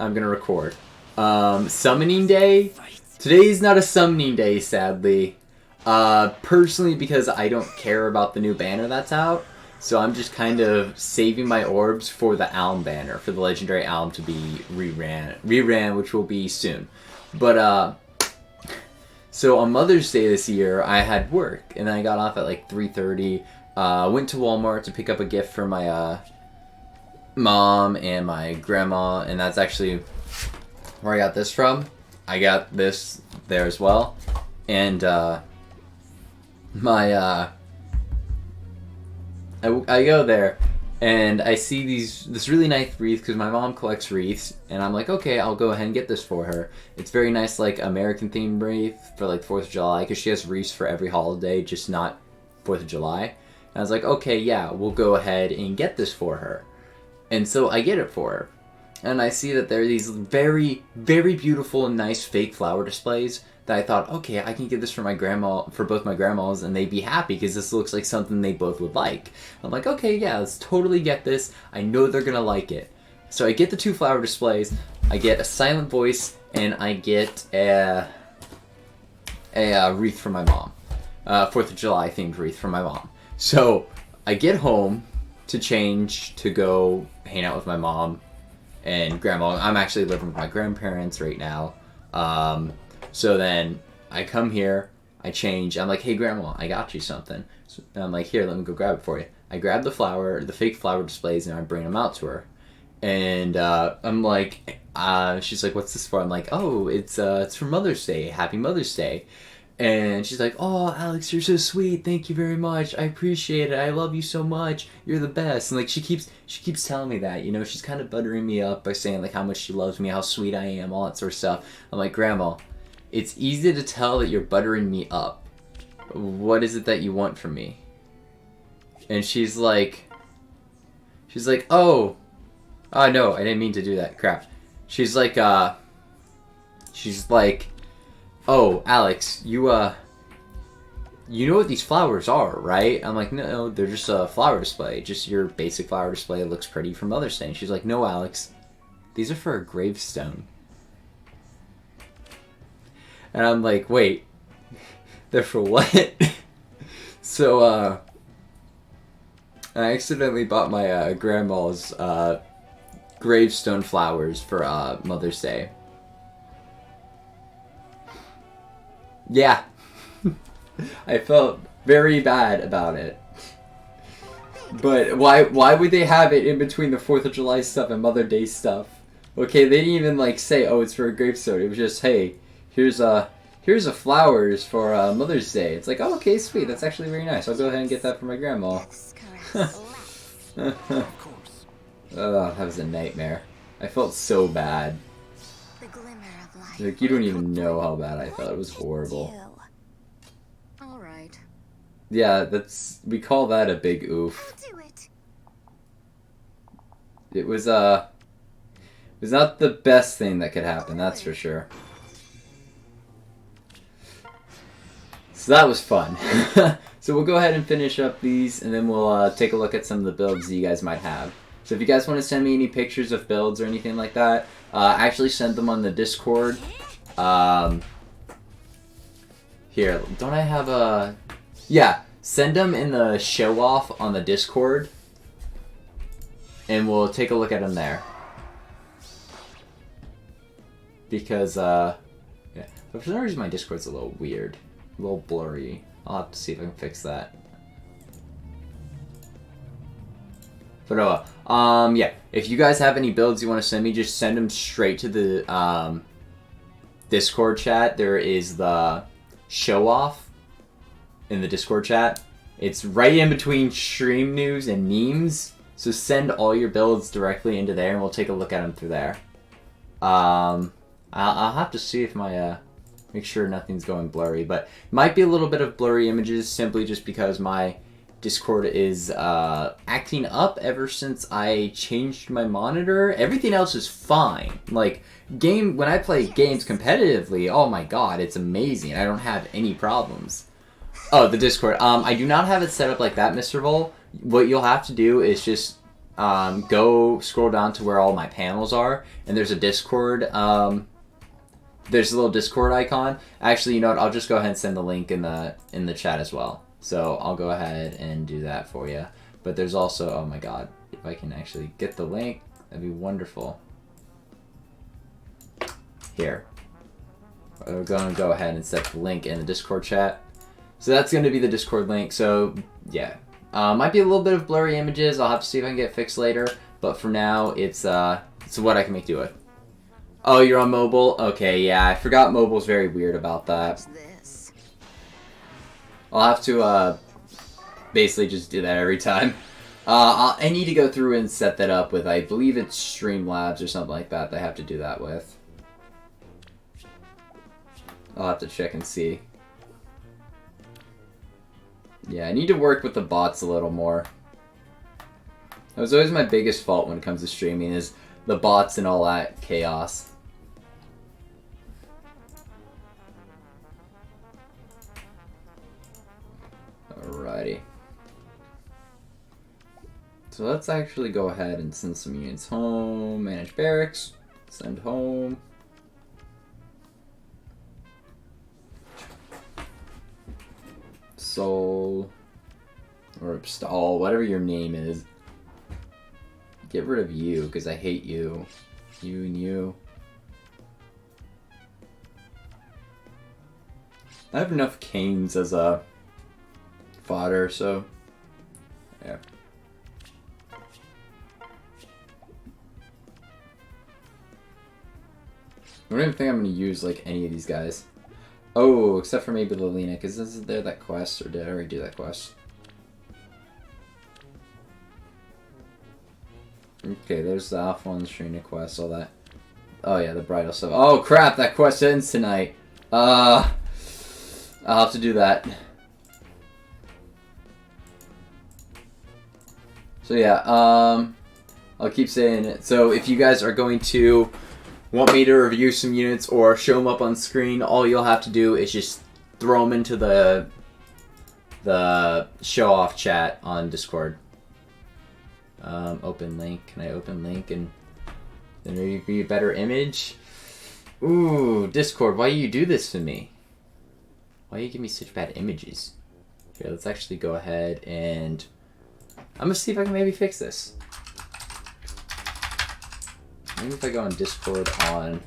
I'm gonna record. Summoning Day? Today's not a summoning day, sadly. Personally, because I don't care about the new banner that's out. So I'm just kind of saving my orbs for the Alm banner, for the Legendary Alm to be reran, which will be soon. But, so on Mother's Day this year, I had work, and then I got off at like 3:30. Went to Walmart to pick up a gift for my, mom and my grandma, and that's actually where I got this from. I got this there as well. And, I go there, and I see this really nice wreath, because my mom collects wreaths, and I'm like, okay, I'll go ahead and get this for her. It's very nice, like, American-themed wreath for, like, 4th of July, because she has wreaths for every holiday, just not 4th of July. And I was like, okay, yeah, we'll go ahead and get this for her. And so I get it for her. And I see that there are these very, very beautiful and nice fake flower displays that I thought, okay, I can get this for my grandma, for both my grandmas, and they'd be happy because this looks like something they both would like. I'm like, okay, yeah, let's totally get this. I know they're gonna like it. So I get the 2 flower displays, I get a silent voice, and I get a wreath for my mom. 4th of July themed wreath for my mom. So I get home to change, to go hang out with my mom and grandma. I'm actually living with my grandparents right now. So then I come here, I change. I'm like, hey, grandma, I got you something. So I'm like, here, let me go grab it for you. I grab the fake flower displays, and I bring them out to her. And I'm like, she's like, what's this for? I'm like, oh, it's for Mother's Day. Happy Mother's Day. And she's like, oh, Alex, you're so sweet. Thank you very much. I appreciate it. I love you so much. You're the best. And like she keeps telling me that, you know, she's kind of buttering me up by saying like how much she loves me, how sweet I am, all that sort of stuff. I'm like, Grandma, it's easy to tell that you're buttering me up. What is it that you want from me? And she's like, oh no, I didn't mean to do that. Crap. She's like, oh, Alex, you know what these flowers are, right? I'm like, no, they're just a flower display. Just your basic flower display. It looks pretty for Mother's Day. And she's like, no, Alex, these are for a gravestone. And I'm like, wait, they're for what? So, I accidentally bought my grandma's gravestone flowers for Mother's Day. Yeah. I felt very bad about it. But why would they have it in between the 4th of July stuff and Mother Day stuff? Okay, they didn't even like say, oh, it's for a gravestone. It was just, hey, here's a flowers for Mother's Day. It's like, oh, okay, sweet. That's actually very nice. I'll go ahead and get that for my grandma. Oh, that was a nightmare. I felt so bad. Like, you don't even know how bad I felt. It was horrible. All right. Yeah, we call that a big oof. It was not the best thing that could happen, that's for sure. So that was fun. So we'll go ahead and finish up these, and then we'll take a look at some of the builds that you guys might have. So if you guys want to send me any pictures of builds or anything like that, actually send them on the Discord. Here, don't I have a... Yeah, send them in the show-off on the Discord, and we'll take a look at them there. Because, yeah. But for some reason my Discord's a little weird. A little blurry. I'll have to see if I can fix that. But yeah, if you guys have any builds you want to send me, just send them straight to the Discord chat. There is the show off in the Discord chat. It's right in between stream news and memes. So send all your builds directly into there, and we'll take a look at them through there. I'll have to see if my make sure nothing's going blurry, but might be a little bit of blurry images simply just because my Discord is acting up ever since I changed my monitor. Everything else is fine. Like, when I play games competitively, oh my god, it's amazing. I don't have any problems. Oh, the Discord. I do not have it set up like that, Mr. Vol. What you'll have to do is just go scroll down to where all my panels are, and there's a Discord. There's a little Discord icon. Actually, you know what? I'll just go ahead and send the link in the chat as well. So I'll go ahead and do that for you. But there's also, oh my god, if I can actually get the link, that'd be wonderful. Here. We're going to go ahead and set the link in the Discord chat. So that's going to be the Discord link. So, yeah. Might be a little bit of blurry images. I'll have to see if I can get fixed later. But for now, it's what I can make do with. Oh, you're on mobile? Okay, yeah. I forgot mobile's very weird about that. What's this? I'll have to basically just do that every time. I need to go through and set that up with, I believe it's Streamlabs or something like that I have to do that with. I'll have to check and see. Yeah, I need to work with the bots a little more. That was always my biggest fault when it comes to streaming, is the bots and all that chaos. Alrighty. So let's actually go ahead and send some units home. Manage barracks. Send home. Soul. Or Stall, whatever your name is. Get rid of you, because I hate you. You and you. I have enough canes as a fodder, so yeah. I don't even think I'm going to use like any of these guys. Oh, except for maybe Lilina, because isn't there that quest, or did I already do that quest? Okay, there's the Alpha 1 Shrina quest, all that. Oh yeah, the bridal stuff. Oh crap, that quest ends tonight. I'll have to do that. So yeah, I'll keep saying it. So if you guys are going to want me to review some units or show them up on screen, all you'll have to do is just throw them into the show off chat on Discord. Open link. Can I open link and then maybe be a better image? Ooh, Discord, why do you do this to me? Why do you give me such bad images? Here, let's actually go ahead and I'm gonna see if I can maybe fix this. Maybe if I go on Discord on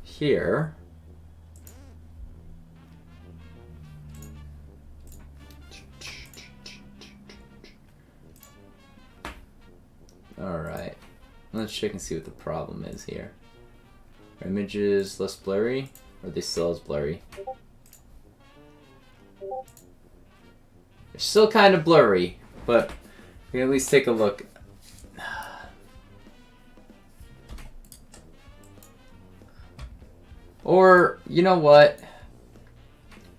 here. Alright. Let's check and see what the problem is here. Are images less blurry? Or are they still as blurry? They're still kind of blurry, but we can at least take a look. Or, you know what?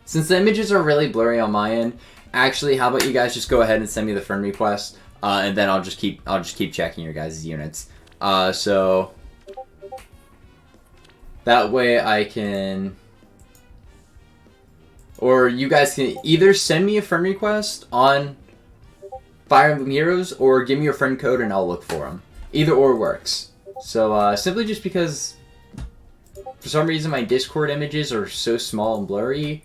Since the images are really blurry on my end, actually, how about you guys just go ahead and send me the friend request, and then I'll just keep checking your guys' units. So that way I can, or you guys can either send me a friend request on Fire Emblem Heroes, or give me your friend code and I'll look for them. Either or works. So simply just because for some reason my Discord images are so small and blurry,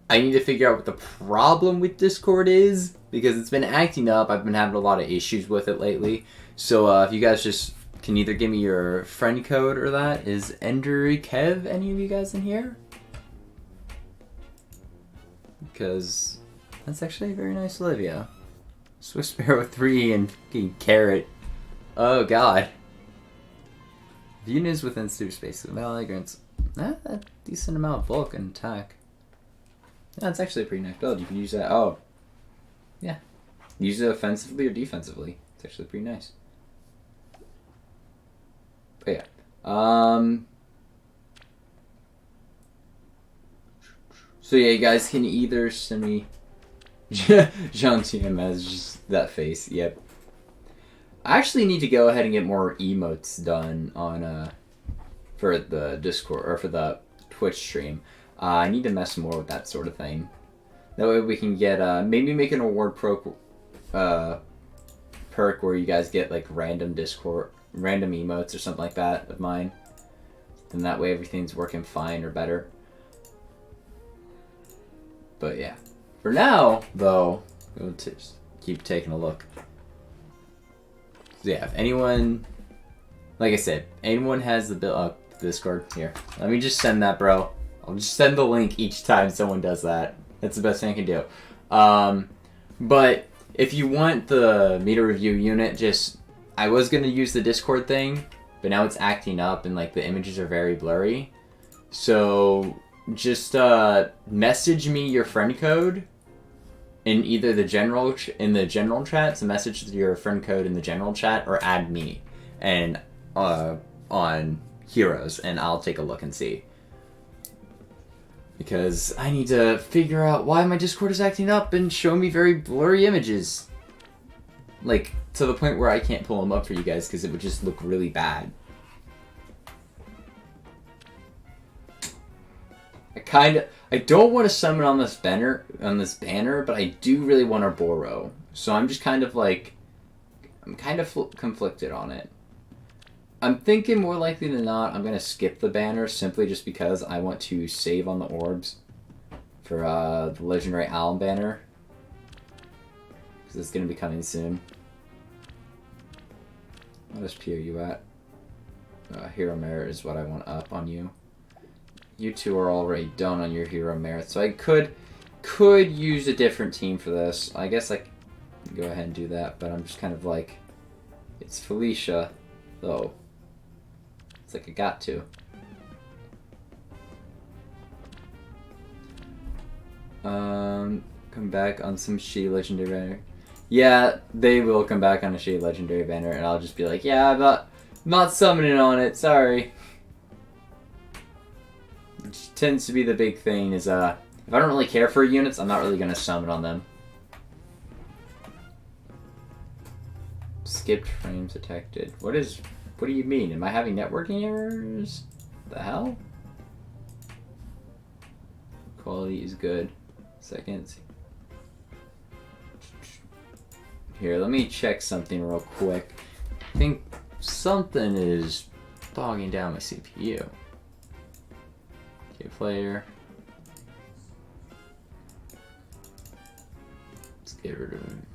I need to figure out what the problem with Discord is, because it's been acting up. I've been having a lot of issues with it lately. So if you guys just can either give me your friend code or that. Is Ender Kev any of you guys in here? Because that's actually a very nice Olivia. Swiss Sparrow 3 and fucking Carrot. Oh god. Units within super space. Melee grants a decent amount of bulk and attack. Yeah, it's actually a pretty nice build. You can use that. Oh. Yeah. Use it offensively or defensively. It's actually pretty nice. But yeah. So yeah, you guys can either send me Jean-Tim has just that face. Yep. I actually need to go ahead and get more emotes done on for the Discord or for the Twitch stream. I need to mess more with that sort of thing. That way we can get maybe make an award perk where you guys get like random emotes or something like that of mine, then that way everything's working fine or better. But yeah, for now though, we'll just keep taking a look. So yeah, if anyone, like I said, anyone has the Discord here, let me just send that, bro. I'll just send the link each time someone does that. That's the best thing I can do. But if you want me to review unit, I was going to use the Discord thing, but now it's acting up and like the images are very blurry. So just message me your friend code in either the general chat, so message your friend code in the general chat, or add me and on Heroes, and I'll take a look and see. Because I need to figure out why my Discord is acting up and show me very blurry images. Like, to the point where I can't pull them up for you guys because it would just look really bad. I don't want to summon on this banner, but I do really want Arboro. So I'm just kind of like, I'm kind of conflicted on it. I'm thinking more likely than not, I'm going to skip the banner simply just because I want to save on the orbs for the Legendary Alum banner. Because it's going to be coming soon. What SP are you at? Hero Merit is what I want up on you. You two are already done on your Hero Merit, so I could use a different team for this. I guess I can go ahead and do that, but I'm just kind of like, it's Felicia, though. It's like I got to. Come back on some shitty legendary banner. Yeah, they will come back on a shitty legendary banner, and I'll just be like, yeah, I'm not summoning on it, sorry. Which tends to be the big thing is, if I don't really care for units, I'm not really going to summon on them. Skipped frames detected. What do you mean? Am I having networking errors? The hell? Quality is good. Seconds. Here, let me check something real quick. I think something is bogging down my CPU. Okay, player. Let's get rid of him.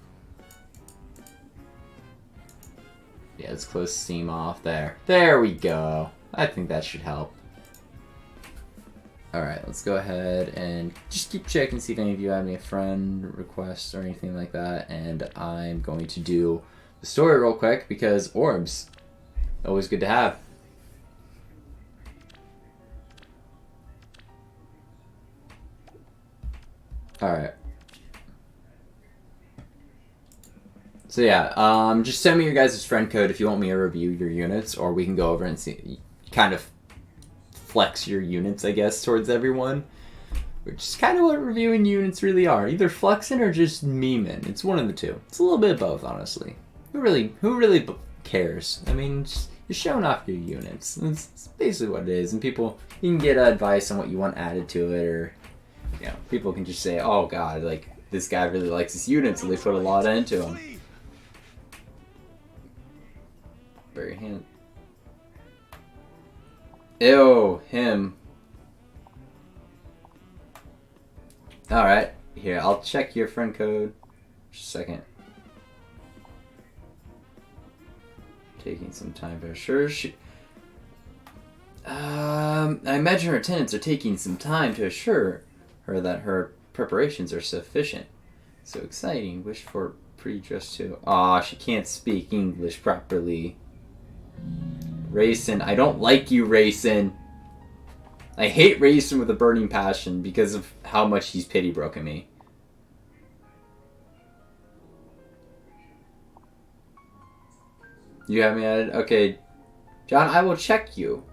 Yeah, let's close Steam off there. There we go. I think that should help. Alright, let's go ahead and just keep checking, see if any of you have any friend requests or anything like that. And I'm going to do the story real quick because orbs, always good to have. Alright. So yeah, just send me your guys' friend code if you want me to review your units, or we can go over and see, kind of flex your units, I guess, towards everyone. Which is kind of what reviewing units really are. Either flexing or just memeing. It's one of the two. It's a little bit of both, honestly. Who really cares? I mean, you're showing off your units. That's basically what it is. And people, you can get advice on what you want added to it, or, you know, people can just say, oh god, like, this guy really likes his units, and they put a lot into them. Very hand. Ew, him. Alright, here, I'll check your friend code. Just a second. Taking some time to assure I imagine her attendants are taking some time to assure her that her preparations are sufficient. So exciting. Wish for pre-dress too. Aw, she can't speak English properly. Rayson, I don't like you, Rayson. I hate Rayson with a burning passion because of how much he's pity broken me. You have me added? Okay. John, I will check you.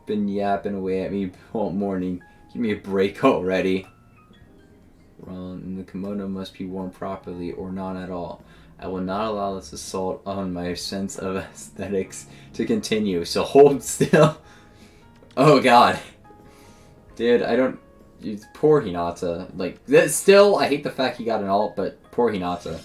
Been yapping away at me all morning. Give me a break already. Wrong. The kimono must be worn properly or not at all. I will not allow this assault on my sense of aesthetics to continue, so hold still. Oh god. Dude, I don't... poor Hinata. Like, still, I hate the fact he got an ult, but poor Hinata.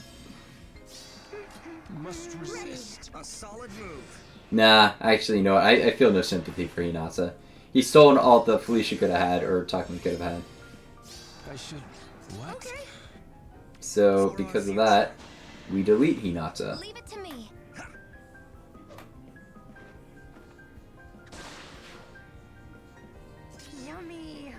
Must resist. A solid move. Nah, actually, no. I feel no sympathy for Hinata. He stole an ult that Felicia could have had, or Takumi could have had. I should. What? Okay. So, because of that, we delete Hinata. Leave it to me. Yummy.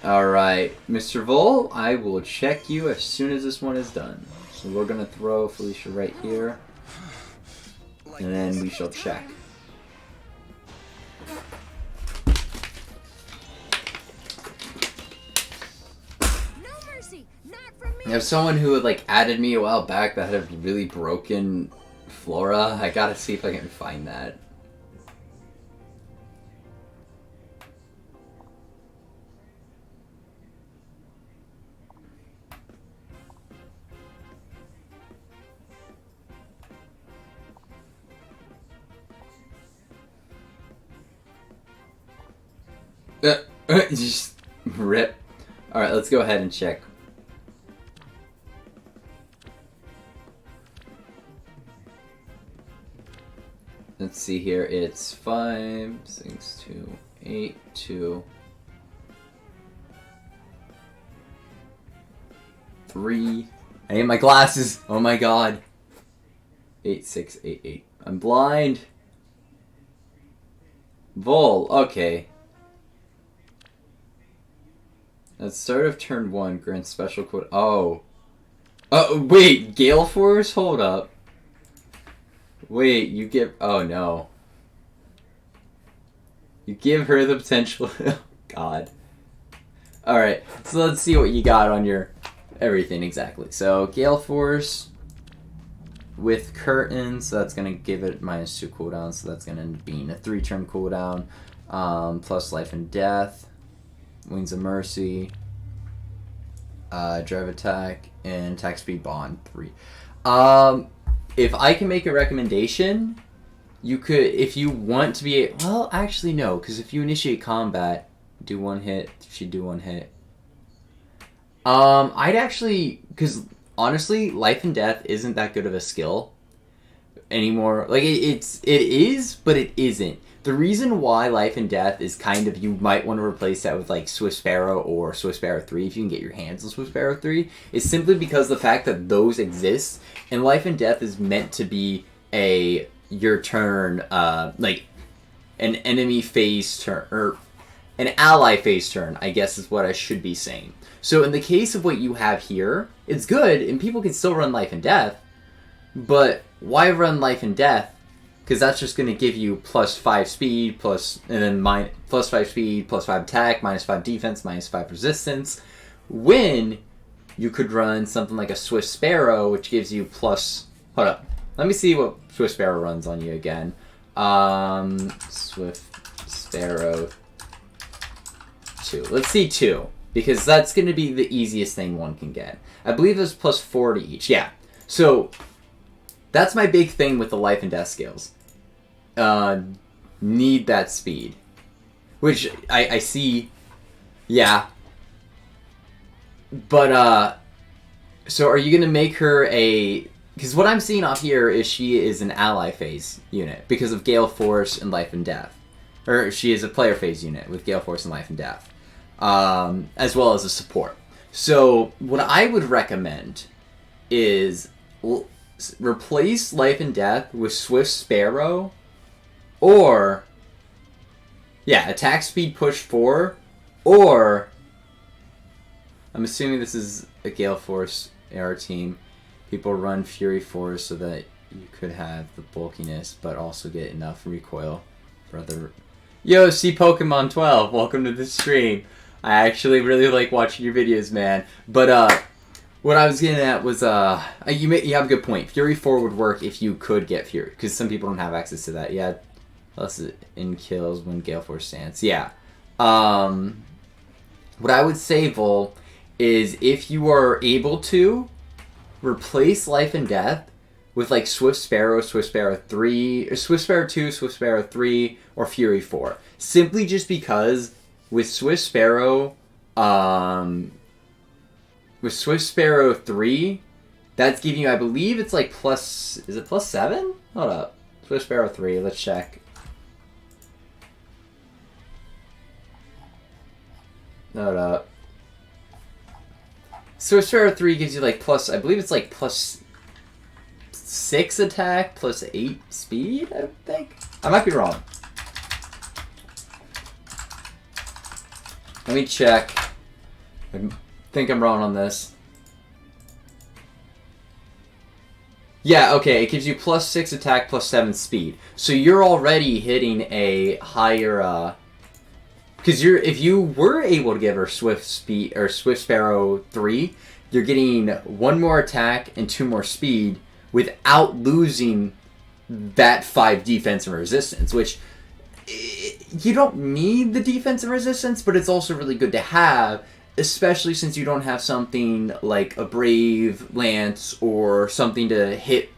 Alright, Mr. Vol, I will check you as soon as this one is done. So we're gonna throw Felicia right here, and then we shall check. No mercy. Not from me. There's someone who had, like, added me a while back that had a really broken Flora. I gotta see if I can find that. Just rip. Alright, let's go ahead and check. Let's see here. It's 5, 6, 2, 8, 2, 3. I need my glasses. Oh my god. 8, 6, 8, 8. I'm blind. Vol. Okay. At the start of turn 1, grants special quote. Oh. Wait. Gale Force? Hold up. Wait, you give... Oh, no. You give her the potential... God. Alright, so let's see what you got on your everything exactly. So, Gale Force with Curtain, so that's going to give it -2 cooldown, so that's going to end up being a 3-turn cooldown. Plus Life and Death, Wings of Mercy, Drive Attack, and Attack Speed Bond 3. If I can make a recommendation, you could, if you want to be, well, actually no, because if you initiate combat, do 1 hit, she do 1 hit. I'd actually, because honestly, Life and Death isn't that good of a skill anymore. Like, it is, but it isn't. The reason why Life and Death is kind of, you might want to replace that with like Swift Sparrow or Swift Sparrow 3 if you can get your hands on Swift Sparrow 3 is simply because the fact that those exist, and Life and Death is meant to be your turn, like an enemy phase turn, or an ally phase turn, I guess is what I should be saying. So in the case of what you have here, it's good, and people can still run Life and Death, but why run Life and Death? Because that's just going to give you +5 speed, and then +5 speed, +5 attack, -5 defense, -5 resistance. When you could run something like a Swift Sparrow, which gives you plus... Hold up. Let me see what Swift Sparrow runs on you again. Swift Sparrow 2. Let's see 2. Because that's going to be the easiest thing one can get. I believe it's +4 to each. Yeah. So, that's my big thing with the Life and Death skills. Need that speed. Which, I see... Yeah. But, so are you going to make her a... Because what I'm seeing off here is she is an ally phase unit because of Gale Force and Life and Death. Or she is a player phase unit with Gale Force and Life and Death. As well as a support. So, what I would recommend is replace Life and Death with Swift Sparrow, or, yeah, Attack Speed Push 4, or, I'm assuming this is a Gale Force AR team. People run Fury Force so that you could have the bulkiness, but also get enough recoil for other... Yo, see Pokemon 12, welcome to the stream. I actually really like watching your videos, man. But, what I was getting at was, you have a good point. Fury 4 would work if you could get Fury, because some people don't have access to that. Yeah, less in kills when Gale Force stands. Yeah. What I would say, Vol, is if you are able to, replace Life and Death with like Swift Sparrow 3, or Swift Sparrow 2, Swift Sparrow 3, or Fury 4. Simply just because with Swift Sparrow 3, that's giving you, I believe it's like plus, is it plus 7? Hold up. Swift Sparrow 3, let's check. Hold up. Swift Sparrow 3 gives you like plus, I believe it's like plus 6 attack, plus 8 speed, I think? I might be wrong. Let me check. I think I'm wrong on this. Yeah, okay, it gives you plus 6 attack, plus 7 speed. So you're already hitting a higher, because if you were able to give her Swift Speed, or Swift Sparrow 3, you're getting 1 more attack and 2 more speed without losing that 5 defense and resistance, which you don't need the defense and resistance, but it's also really good to have, especially since you don't have something like a Brave Lance or something to hit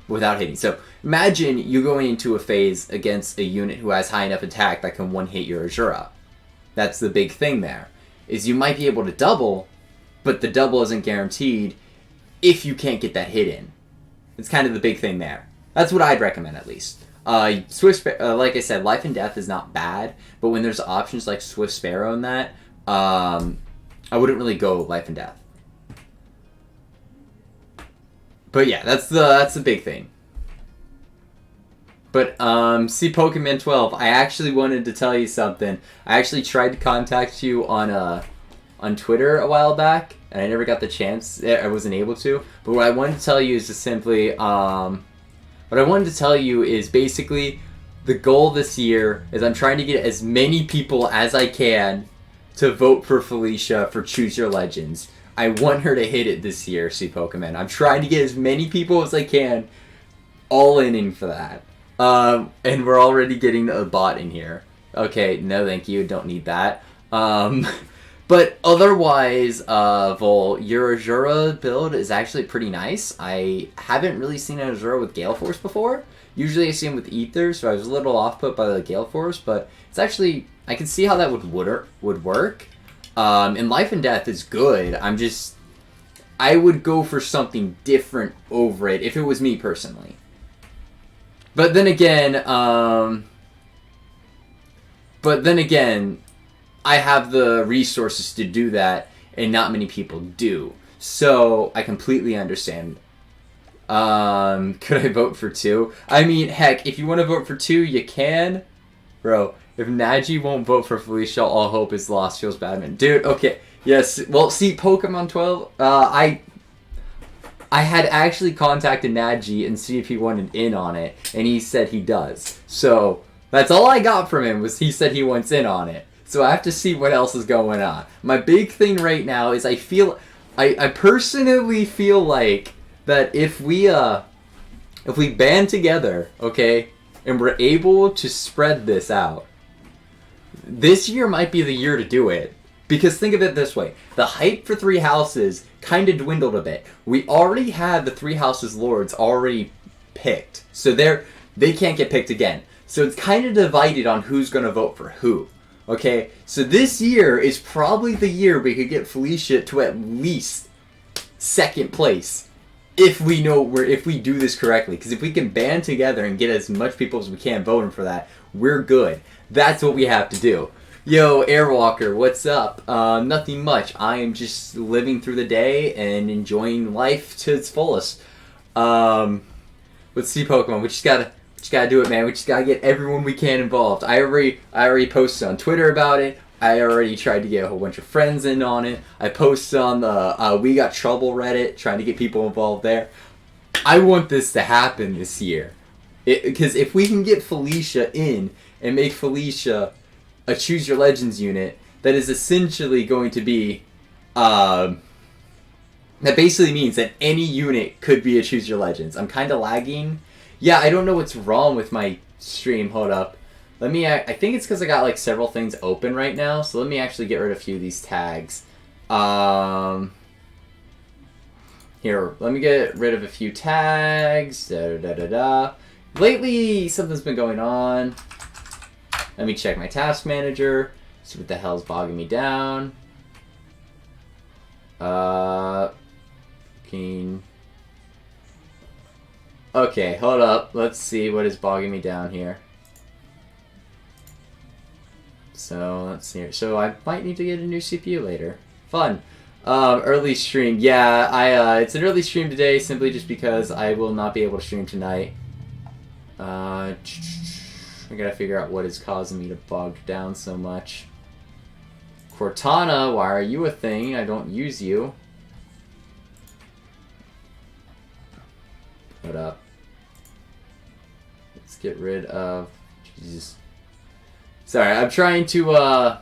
without hitting. So imagine you going into a phase against a unit who has high enough attack that can one-hit your Azura. That's the big thing there, is you might be able to double, but the double isn't guaranteed if you can't get that hit in. It's kind of the big thing there. That's what I'd recommend, at least. Like I said, Life and Death is not bad, but when there's options like Swift Sparrow and that, I wouldn't really go Life and Death. But yeah, that's the big thing. But see, Pokemon 12, I actually wanted to tell you something. I actually tried to contact you on Twitter a while back, and I never got the chance. I wasn't able to. But what I wanted to tell you is just simply, what I wanted to tell you is basically the goal this year is I'm trying to get as many people as I can to vote for Felicia for Choose Your Legends. I want her to hit it this year, see Pokemon. I'm trying to get as many people as I can all in for that. And we're already getting a bot in here. Okay, no thank you, don't need that. But otherwise, Vol, your Azura build is actually pretty nice. I haven't really seen an Azura with Gale Force before. Usually I see him with Ether, so I was a little off-put by the Gale Force, but it's actually, I can see how that would work. And Life and Death is good. I would go for something different over it if it was me personally. But then again, I have the resources to do that, and not many people do. So I completely understand. Could I vote for 2? I mean, heck, if you want to vote for 2, you can. Bro, if Naji won't vote for Felicia, all hope is lost. Feels bad, man. Dude, okay. Yes, well, see, Pokemon 12, I had actually contacted Naji and see if he wanted in on it, and he said he does. So, that's all I got from him, was he said he wants in on it. So I have to see what else is going on. My big thing right now is I personally feel like that if we band together, okay, and we're able to spread this out, this year might be the year to do it. Because think of it this way, the hype for 3 houses kind of dwindled a bit. We already had the 3 houses lords already picked, so they can't get picked again. So it's kind of divided on who's going to vote for who. Okay, so this year is probably the year we could get Felicia to at least 2nd place. If we do this correctly. Because if we can band together and get as much people as we can voting for that, we're good. That's what we have to do. Yo, Airwalker, what's up? Nothing much. I am just living through the day and enjoying life to its fullest. Let's see Pokemon. We just gotta do it, man. We just gotta get everyone we can involved. I already posted on Twitter about it. I already tried to get a whole bunch of friends in on it. I posted on the We Got Trouble Reddit, trying to get people involved there. I want this to happen this year. Because if we can get Felicia in and make Felicia a Choose Your Legends unit, that is essentially going to be, that basically means that any unit could be a Choose Your Legends. I'm kind of lagging. Yeah, I don't know what's wrong with my stream. Hold up. I think it's because I got like several things open right now, so let me actually get rid of a few of these tags. Here, let me get rid of a few tags. Da da da da. Lately, something's been going on. Let me check my task manager. See what the hell's bogging me down. Keen. Okay, hold up. Let's see what is bogging me down here. So, let's see here. So, I might need to get a new CPU later. Fun. Early stream. Yeah, it's an early stream today simply just because I will not be able to stream tonight. I gotta figure out what is causing me to bog down so much. Cortana, why are you a thing? I don't use you. What up? Let's get rid of... Jesus. Sorry, I'm trying to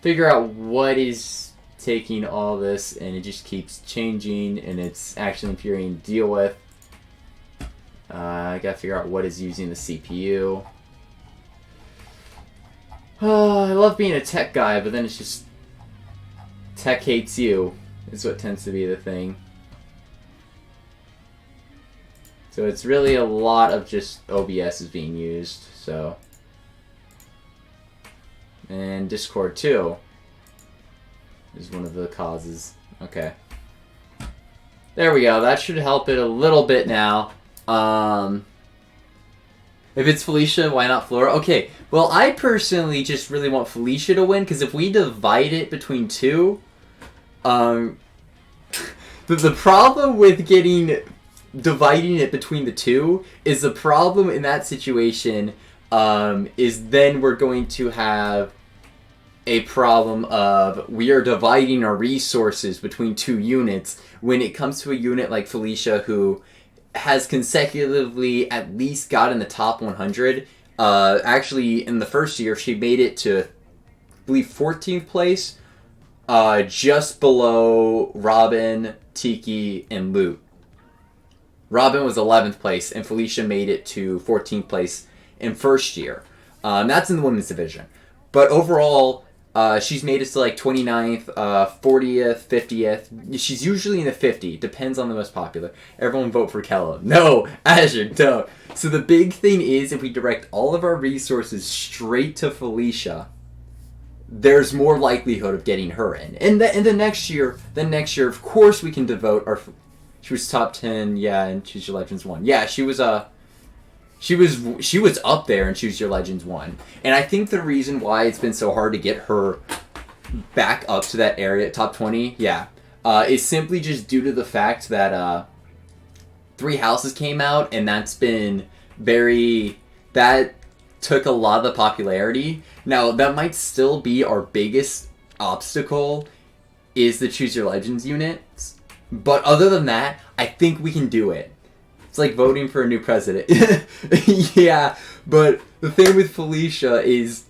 figure out what is taking all this, and it just keeps changing, and it's actually infuriating to deal with. I gotta figure out what is using the CPU. I love being a tech guy, but then it's just... Tech hates you, is what tends to be the thing. So it's really a lot of just OBS is being used, so... And Discord too is one of the causes. Okay. There we go, that should help it a little bit now. If it's Felicia, why not Flora? Okay, well, I personally just really want Felicia to win, because if we divide it between two, the problem with dividing it between the two is the problem in that situation is then we're going to have a problem of we are dividing our resources between two units when it comes to a unit like Felicia who has consecutively at least got in the top 100. Actually, in the first year, she made it to, I believe, 14th place, just below Robin, Tiki, and Loot. Robin was 11th place, and Felicia made it to 14th place in first year. That's in the women's division. But overall, she's made it to like 29th, 40th, 50th. She's usually in the 50. Depends on the most popular. Everyone vote for Kella. No, Azure, don't. So the big thing is if we direct all of our resources straight to Felicia, there's more likelihood of getting her in. And the next year, of course we can devote our... She was top 10, yeah, and Choose Your Legends 1. Yeah, she was up there in Choose Your Legends 1. And I think the reason why it's been so hard to get her back up to that area, top 20, is simply just due to the fact that Three Houses came out, and that's been that took a lot of the popularity. Now, that might still be our biggest obstacle, is the Choose Your Legends units. But other than that, I think we can do it. It's like voting for a new president. Yeah, but the thing with Felicia is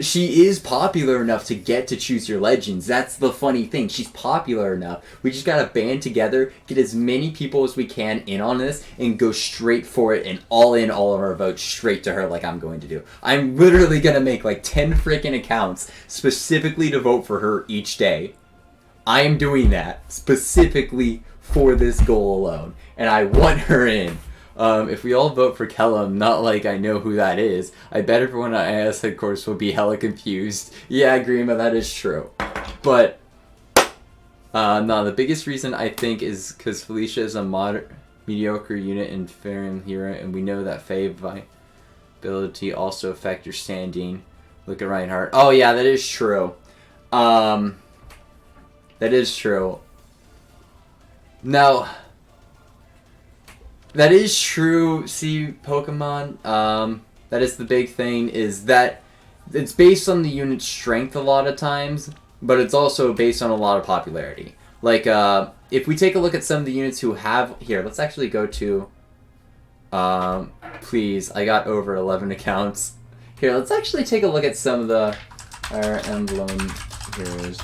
she is popular enough to get to Choose Your Legends. That's the funny thing. She's popular enough. We just gotta band together, get as many people as we can in on this, and go straight for it and all in all of our votes straight to her like I'm going to do. I'm literally gonna make like 10 freaking accounts specifically to vote for her each day. I am doing that specifically for this goal alone, and I want her in. If we all vote for Kellum, not like I know who that is, I bet everyone at IS headquarters will be hella confused. Yeah, Grima, that is true. But, no, the biggest reason I think is because Felicia is a mediocre unit in Farum Hero, and we know that Fae ability also affect your standing. Look at Reinhardt. Oh yeah, that is true. That is true. Now, that is true, see, Pokemon, that is the big thing, is that it's based on the unit's strength a lot of times, but it's also based on a lot of popularity. Like, if we take a look at some of the units who have... Here, let's actually go to... please, I got over 11 accounts. Here, let's actually take a look at some of the Fire Emblem heroes.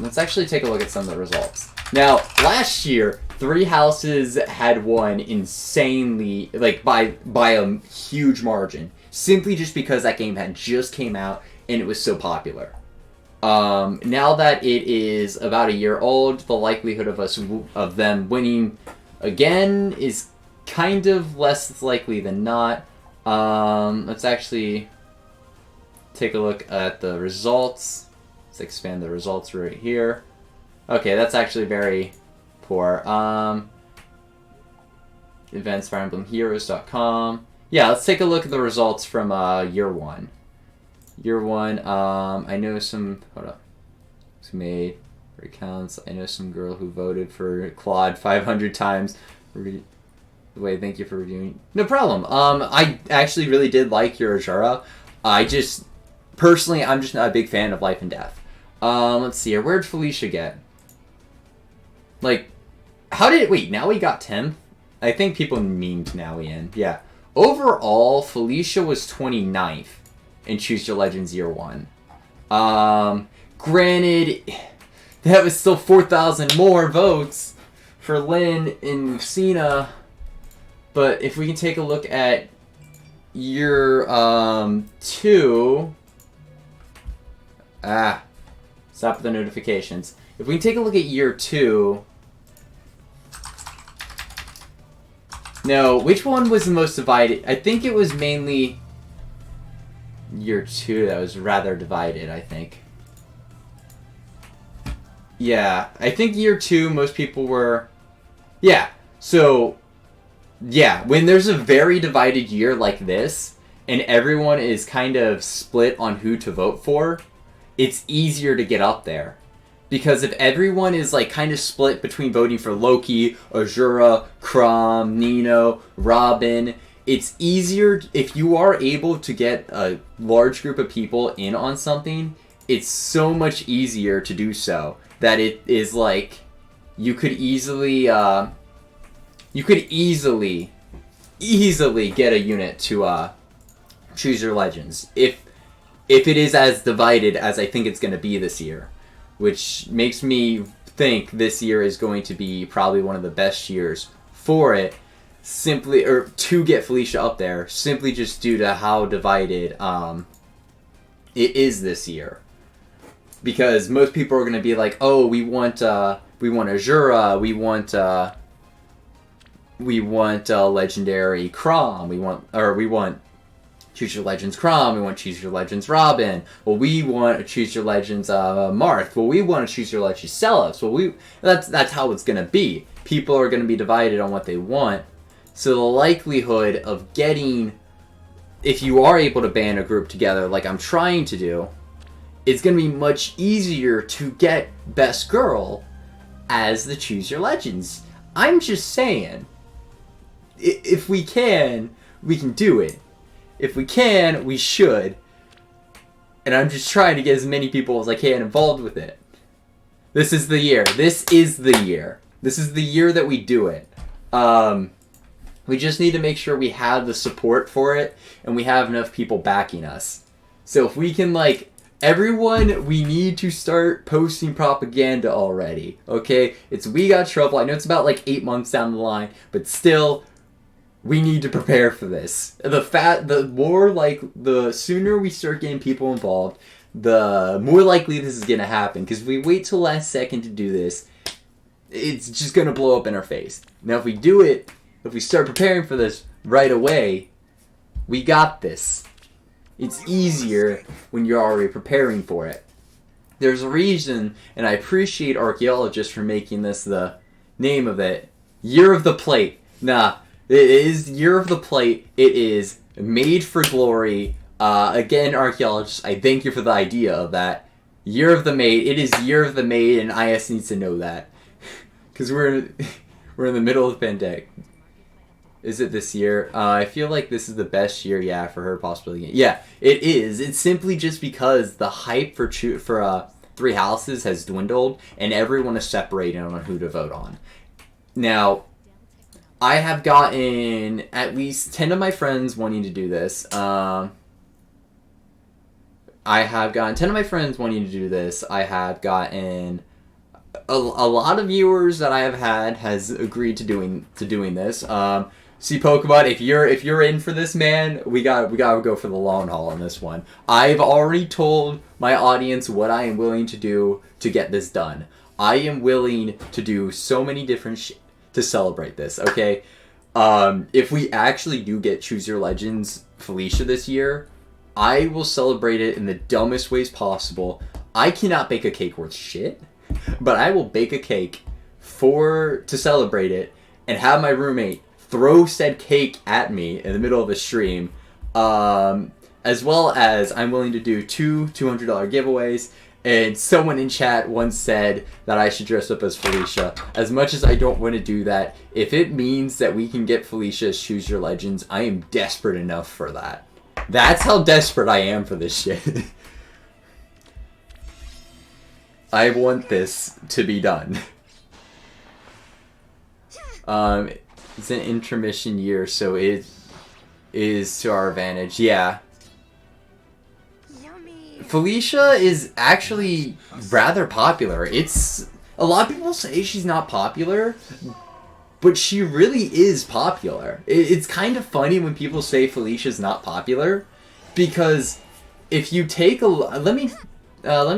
Let's actually take a look at some of the results. Now, last year, Three Houses had won insanely, like, by a huge margin. Simply just because that game had just came out and it was so popular. Now that it is about a year old, the likelihood of them winning again is kind of less likely than not. Let's actually take a look at the results. Let's expand the results right here. Okay, that's actually very poor. Events Fire Emblem Heroes.com. Yeah, let's take a look at the results from year one. Year one, I know some. Hold up. Who made recounts? I know some girl who voted for Claude 500 times. Wait, thank you for reviewing. No problem. I actually really did like your Ajara. I just personally, I'm just not a big fan of Life and Death. Let's see here. Where'd Felicia get? Like, how did it? Wait, now we got 10th. I think people memed Nowie in. Yeah. Overall, Felicia was 29th in Choose Your Legends Year 1. Granted, that was still 4,000 more votes for Lynn and Lucina. But if we can take a look at Year 2... Stop the notifications. If we can take a look at Year 2... No, which one was the most divided? I think it was mainly Year 2 that was rather divided, I think. Yeah, I think Year 2, most people were... Yeah, so... Yeah, when there's a very divided year like this, and everyone is kind of split on who to vote for, it's easier to get up there. Because if everyone is like kind of split between voting for Loki, Azura, Chrom, Nino, Robin, it's easier if you are able to get a large group of people in on something, it's so much easier to do so. That it is like, you could easily get a unit to Choose Your Legends. If it is as divided as I think it's going to be this year. Which makes me think this year is going to be probably one of the best years for it, simply, or to get Felicia up there, simply just due to how divided it is this year. Because most people are going to be like, oh, we want Azura, we want Legendary Chrom, we want Choose Your Legends Chrom, we want Choose Your Legends Robin, well, we want to Choose Your Legends Marth, well, we want to Choose Your Legends Celos, well, that's how it's going to be. People are going to be divided on what they want, so the likelihood of getting, if you are able to band a group together like I'm trying to do, it's going to be much easier to get Best Girl as the Choose Your Legends. I'm just saying, if we can do it. If we can, we should. And I'm just trying to get as many people as I can involved with it. This is the year. This is the year. This is the year that we do it. We just need to make sure we have the support for it and we have enough people backing us. So if we can, like, everyone, we need to start posting propaganda already. Okay? It's We Got Trouble. I know it's about like 8 months down the line, but still... We need to prepare for this. The sooner we start getting people involved, the more likely this is going to happen. Because if we wait till last second to do this, it's just going to blow up in our face. Now if we do it, if we start preparing for this right away, we got this. It's easier when you're already preparing for it. There's a reason, and I appreciate archaeologists for making this the name of it. Year of the Plate. Nah. It is Year of the Plate. It is made for glory. Again, archaeologists, I thank you for the idea of that. Year of the Maid. It is Year of the Maid, and IS needs to know that. Because we're in the middle of the pandemic. Is it this year? I feel like this is the best year, yeah, for her possibility. Yeah, it is. It's simply just because the hype for Three Houses has dwindled, and everyone is separated on who to vote on. Now... I have gotten at least 10 of my friends wanting to do this. I have gotten 10 of my friends wanting to do this. I have gotten a lot of viewers that I have had has agreed to doing this. See, Pokemon, if you're in for this, man, we gotta go for the long haul on this one. I've already told my audience what I am willing to do to get this done. I am willing to do so many different to celebrate this. Okay, if we actually do get Choose Your Legends Felicia this year, I will celebrate it in the dumbest ways possible. I cannot bake a cake worth shit, but I will bake a cake to celebrate it and have my roommate throw said cake at me in the middle of a stream, as well as I'm willing to do two $200 giveaways. And someone in chat once said that I should dress up as Felicia. As much as I don't want to do that, if it means that we can get Felicia's Choose Your Legends, I am desperate enough for that. That's how desperate I am for this shit. I want this to be done. It's an intermission year, so it is to our advantage. Yeah. Yummy. Felicia is actually rather popular. It's a lot of people say she's not popular, but she really is popular. It's kind of funny when people say Felicia's not popular, because if you take a let me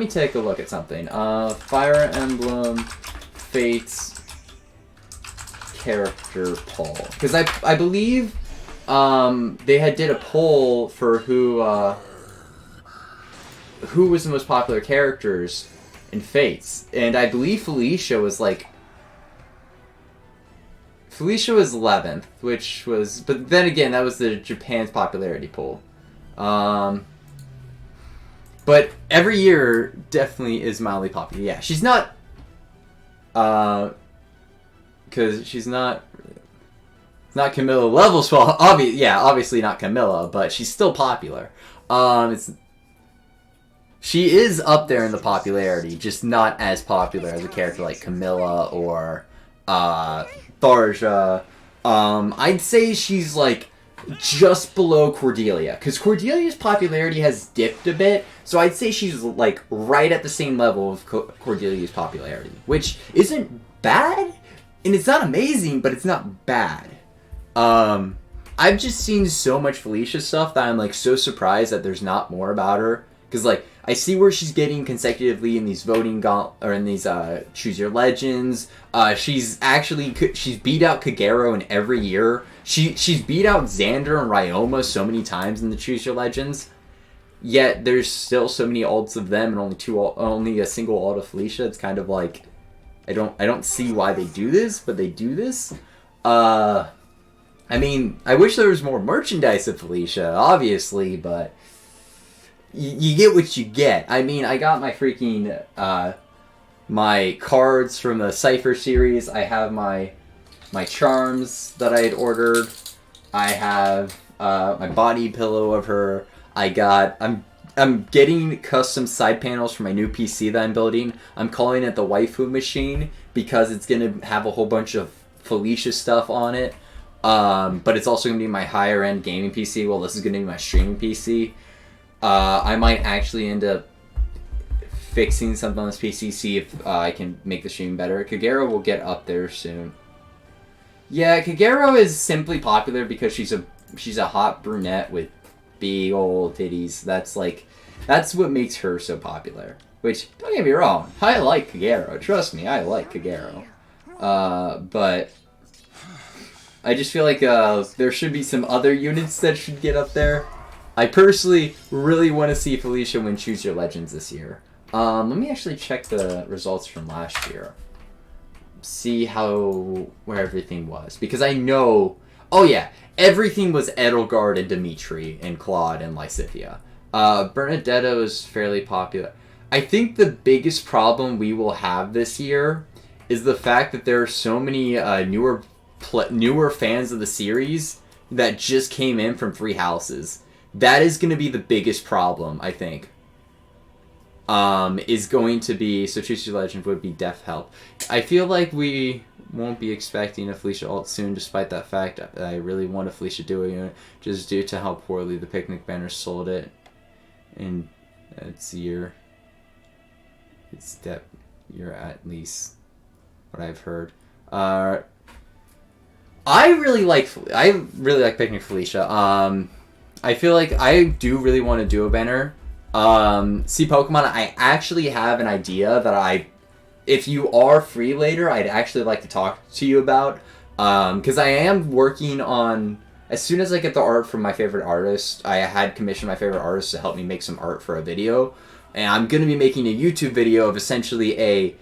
take a look at something. Fire Emblem Fates character poll, because I believe they did a poll for who was the most popular characters in Fates, and I believe Felicia was 11th, which was, but then again, that was the Japan's popularity poll. But every year definitely is mildly popular. Yeah, she's not, because she's not Camilla levels. Well, obviously not Camilla, but she's still popular. She is up there in the popularity, just not as popular as a character like Camilla or Tharja. I'd say she's just below Cordelia, because Cordelia's popularity has dipped a bit, so I'd say she's right at the same level of Cordelia's popularity, which isn't bad, and it's not amazing, but it's not bad. I've just seen so much Felicia stuff that I'm so surprised that there's not more about her, because I see where she's getting consecutively in these voting or in these Choose Your Legends. She's beat out Kagero in every year. She's beat out Xander and Ryoma so many times in the Choose Your Legends. Yet there's still so many ults of them and only a single ult of Felicia. It's kind of I don't see why they do this, but they do this. I mean, I wish there was more merchandise of Felicia, obviously, but you get what you get. I mean, I got my freaking, my cards from the Cypher series. I have my charms that I had ordered. I have, my body pillow of her. I'm getting custom side panels for my new PC that I'm building. I'm calling it the Waifu Machine, because it's gonna have a whole bunch of Felicia stuff on it. But it's also gonna be my higher end gaming PC. Well, this is gonna be my streaming PC. I might actually end up fixing something on this PC, see if I can make the stream better. Kagero will get up there soon. Yeah, Kagero is simply popular because she's a hot brunette with big old titties. That's what makes her so popular. Which, don't get me wrong, I like Kagero. Trust me, I like Kagero. But I just feel there should be some other units that should get up there. I personally really want to see Felicia win Choose Your Legends this year. Let me actually check the results from last year. See where everything was. Because I know... Oh yeah, everything was Edelgard and Dimitri and Claude and Lysithea. Bernadetta is fairly popular. I think the biggest problem we will have this year is the fact that there are so many newer fans of the series that just came in from Three Houses. That is going to be the biggest problem, I think. Is going to be... So Choose Your Legend would be Death Help. I feel like we won't be expecting a Felicia ult soon, despite that fact. I really want a Felicia doing it, just due to how poorly the Picnic Banner sold it in its year. You're at least what I've heard. I really like picking Felicia. I feel like I do really want to do a banner. See Pokemon, I actually have an idea that if you are free later, I'd actually like to talk to you about. Because I am working on, as soon as I get the art from my favorite artist, I had commissioned my favorite artist to help me make some art for a video. And I'm going to be making a YouTube video of essentially a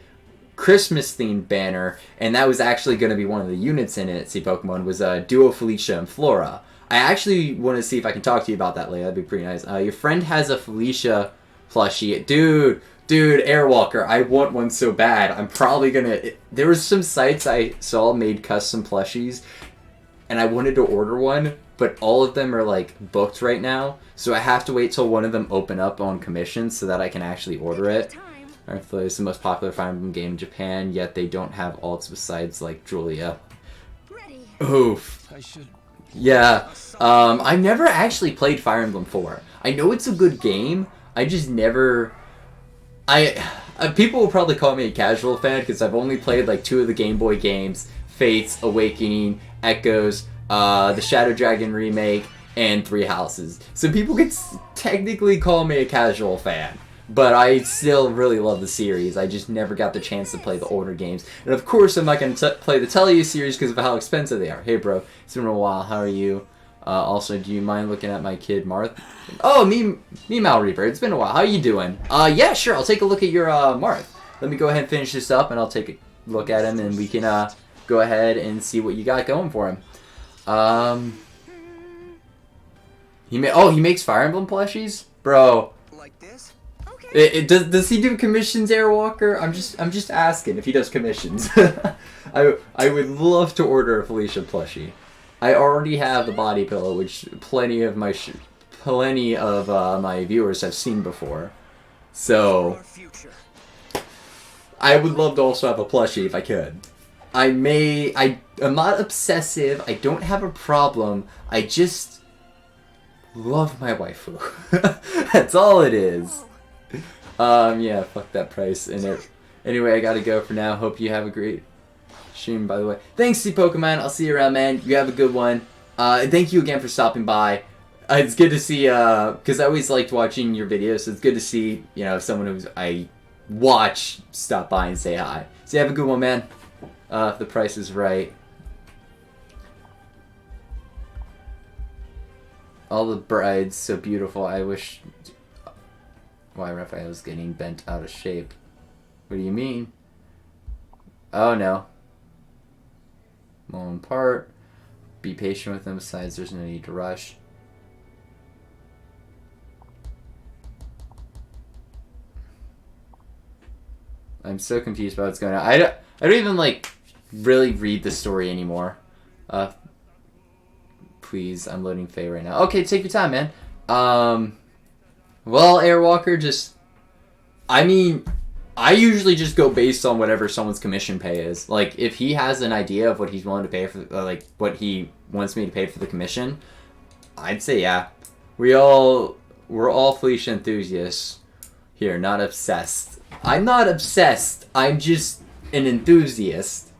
Christmas themed banner, and that was actually going to be one of the units in it. See Pokemon was Duo Felicia and Flora. I actually want to see if I can talk to you about that later. That'd be pretty nice. Your friend has a Felicia plushie. Dude, Airwalker, I want one so bad. I'm probably gonna... There was some sites I saw made custom plushies, and I wanted to order one, but all of them are like booked right now, so I have to wait till one of them open up on commission so that I can actually order it. Earthflow is the most popular Fire Emblem game in Japan, yet they don't have alts besides like Julia. Ready. Oof. I should. Yeah. I've never actually played Fire Emblem 4. I know it's a good game. I just never. People will probably call me a casual fan because I've only played like 2 of the Game Boy games: Fates, Awakening, Echoes, the Shadow Dragon remake, and 3 Houses. So people could technically call me a casual fan. But I still really love the series. I just never got the chance to play the older games. And of course, I'm not going to play the Tellu series because of how expensive they are. Hey, bro. It's been a while. How are you? Also, do you mind looking at my kid, Marth? Oh, me, Mal Reaper. It's been a while. How you doing? Yeah, sure. I'll take a look at your Marth. Let me go ahead and finish this up, and I'll take a look at him, and we can go ahead and see what you got going for him. He makes Fire Emblem plushies? Bro. Like this? Does he do commissions, Airwalker? I'm just asking if he does commissions. I would love to order a Felicia plushie. I already have the body pillow, which plenty of my viewers have seen before. So Our future. I would love to also have a plushie if I could. I'm not obsessive. I don't have a problem. I just love my waifu. That's all it is. Yeah, fuck that price. Anyway, I gotta go for now. Hope you have a great stream, by the way. Thanks, C Pokemon. I'll see you around, man. You have a good one. Thank you again for stopping by. It's good to see, because I always liked watching your videos, so it's good to see, someone I watch stop by and say hi. So you have a good one, man. If the price is right. All the brides, so beautiful. I wish... Why Raphael's getting bent out of shape. What do you mean? Oh no. Moan part. Be patient with them, besides there's no need to rush. I'm so confused about what's going on. I don't even really read the story anymore. Please, I'm loading Faye right now. Okay, take your time, man. Well, Airwalker, I usually just go based on whatever someone's commission pay is. Like, if he has an idea of what he's willing to pay for, what he wants me to pay for the commission, I'd say yeah. We're all Felicia enthusiasts here, not obsessed. I'm not obsessed. I'm just an enthusiast.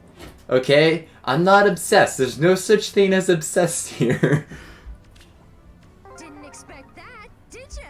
Okay? I'm not obsessed. There's no such thing as obsessed here. Didn't expect that, did you?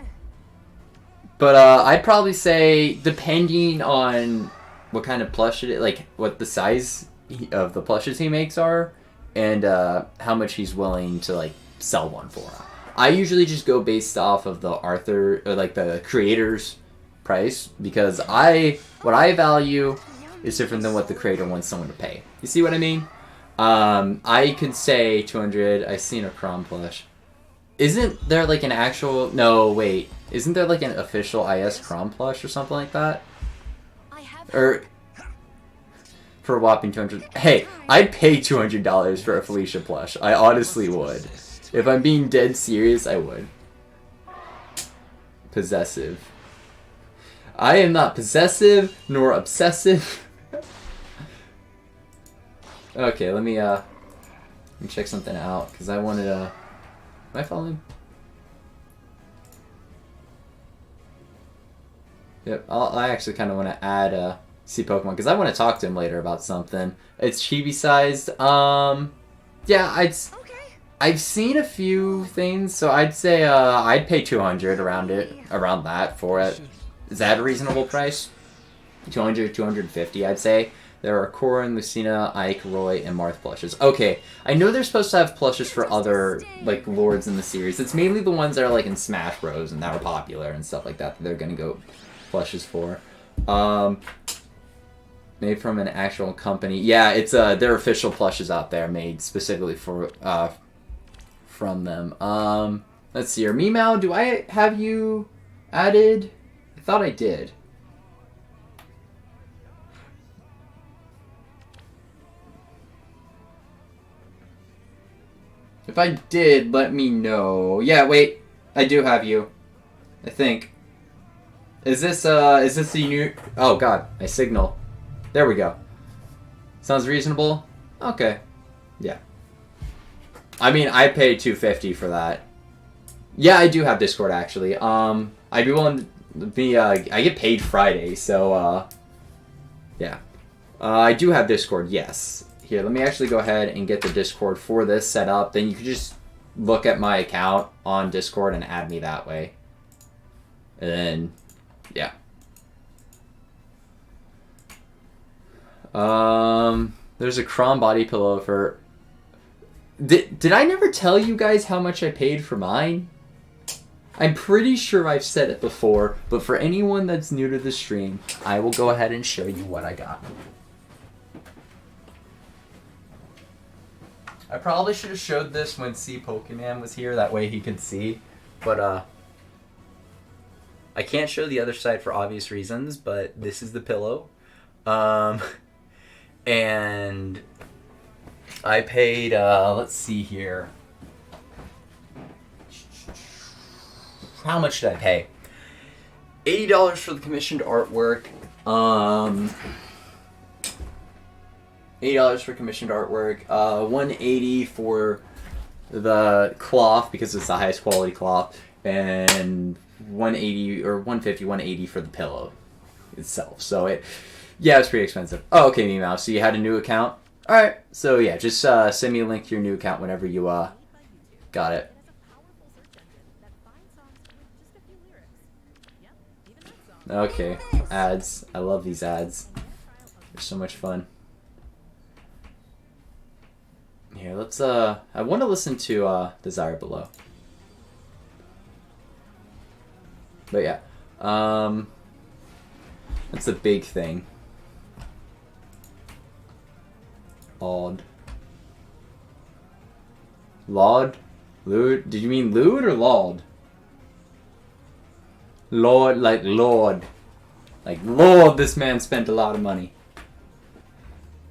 But I'd probably say, depending on what kind of plush it is, what the size of the plushes he makes are, and how much he's willing to sell one for. I usually just go based off of the the creator's price, because what I value is different than what the creator wants someone to pay. You see what I mean? I could say 200. I seen a Crom plush. Isn't there an actual... No, wait. Isn't there an official IS Crom plush or something like that? Or... For a whopping 200... Hey, I'd pay $200 for a Felicia plush. I honestly would. If I'm being dead serious, I would. Possessive. I am not possessive, nor obsessive. Okay, let me check something out, because I wanted to... Am I following? Yep, I actually kind of want to add C Pokemon, because I want to talk to him later about something. It's chibi-sized. Yeah, Okay. I've seen a few things, so I'd say I'd pay 200 around that for it. Is that a reasonable price? 200, 250, I'd say. There are Corrin, Lucina, Ike, Roy, and Marth plushes. Okay, I know they're supposed to have plushes for other, like, lords in the series. It's mainly the ones that are, like, in Smash Bros. And that are popular and stuff like that they're gonna go plushes for. Made from an actual company. Yeah, it's, there are official plushes out there made specifically for, from them. Let's see here. Meow, do I have you added? I thought I did. If I did, let me know. Yeah, wait. I do have you. I think. Is this the new... Oh, God. My signal. There we go. Sounds reasonable? Okay. Yeah. I mean, I paid $250 for that. Yeah, I do have Discord, actually. I'd be willing to be, I get paid Friday, so, yeah. I do have Discord, yes. Here, let me actually go ahead and get the Discord for this set up. Then you can just look at my account on Discord and add me that way. And then, yeah. There's a Crom body pillow for... Did I never tell you guys how much I paid for mine? I'm pretty sure I've said it before, but for anyone that's new to the stream, I will go ahead and show you what I got. I probably should have showed this when C Pokemon was here, that way he could see. But, I can't show the other side for obvious reasons, but this is the pillow. And I paid, let's see here. How much did I pay? $80 for the commissioned artwork. $80 for commissioned artwork, $180 for the cloth because it's the highest quality cloth, and $180 or $150, $180 for the pillow itself. So yeah, it's pretty expensive. Oh, okay, Meow. So you had a new account? All right. So yeah, just send me a link to your new account whenever you got it. Okay, ads. I love these ads. They're so much fun. Here, let's, I want to listen to, Desire Below. But yeah, that's the big thing. Odd. Laud? Lude? Did you mean lewd or laud? Lord, like Lord. Like, Lord, this man spent a lot of money.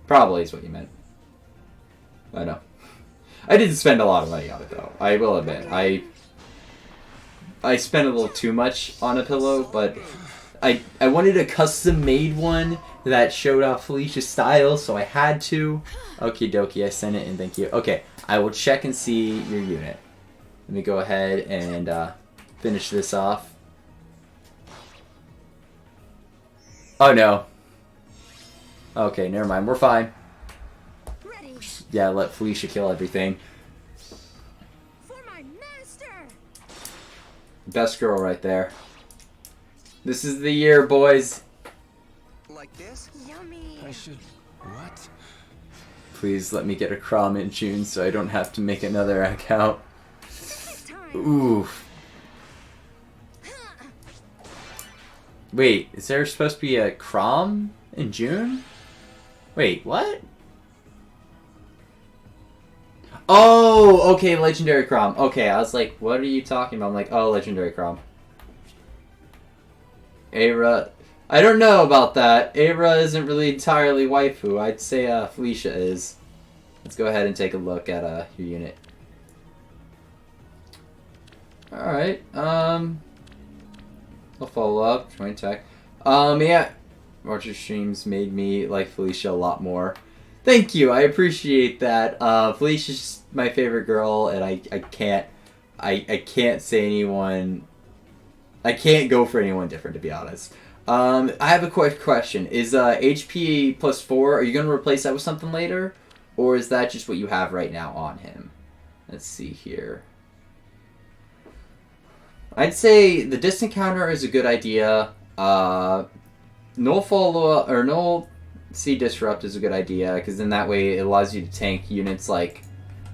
Probably is what you meant. I know. I didn't spend a lot of money on it, though. I will admit. I spent a little too much on a pillow, but I wanted a custom-made one that showed off Felicia's style, so I had to. Okie dokie, I sent it, and thank you. Okay, I will check and see your unit. Let me go ahead and finish this off. Oh, no. Okay, never mind. We're fine. Yeah, let Felicia kill everything. For my master. Best girl right there. This is the year, boys. Like this? Yummy. I should... What? Please let me get a Crom in June so I don't have to make another account. Time. Oof. Wait, is there supposed to be a Crom in June? Wait, what? Oh, okay, Legendary Crom. Okay, I was like, what are you talking about? I'm like, oh, Legendary Crom. Aira. I don't know about that. Aira isn't really entirely waifu. I'd say Felicia is. Let's go ahead and take a look at your unit. Alright, I'll follow up. Join tech. Yeah. Archer streams made me like Felicia a lot more. Thank you, I appreciate that. Felicia's my favorite girl, and I can't say anyone. I can't go for anyone different, to be honest. I have a quick question. Is HP +4? Are you gonna replace that with something later, Or is that just what you have right now on him? Let's see here. I'd say the distant counter is a good idea. Null follow-up, or Null Sea Disrupt is a good idea, because then that way it allows you to tank units like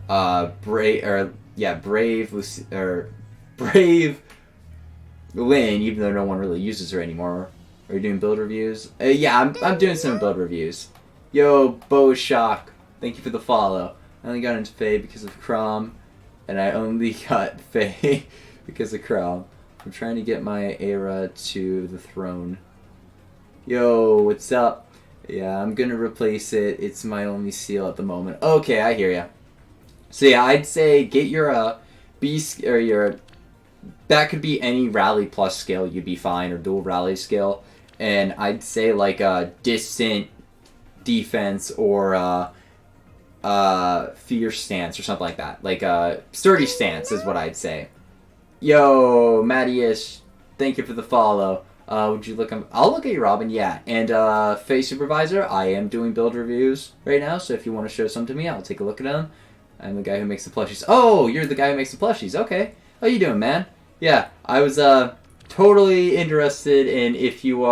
Brave Lynn, even though no one really uses her anymore. Are you doing build reviews? Yeah, I'm doing some build reviews. Yo, Bo Shock, thank you for the follow. I only got into Faye because of Crom, and I only got Faye because of Crom. I'm trying to get my Era to the throne. Yo, what's up? Yeah, I'm gonna replace it. It's my only seal at the moment. Okay, I hear ya. So yeah, I'd say get your beast or your. That could be any rally plus skill, you'd be fine, or dual rally skill. And I'd say like a distant defense or fierce stance or something like that. Like a sturdy stance is what I'd say. Yo, Matty-ish, thank you for the follow. Would you look? I'll look at you, Robin. Yeah, and Faye Supervisor, I am doing build reviews right now. So if you want to show some to me, I'll take a look at them. I'm the guy who makes the plushies. Oh, you're the guy who makes the plushies. Okay, how you doing, man? Yeah, I was totally interested in if you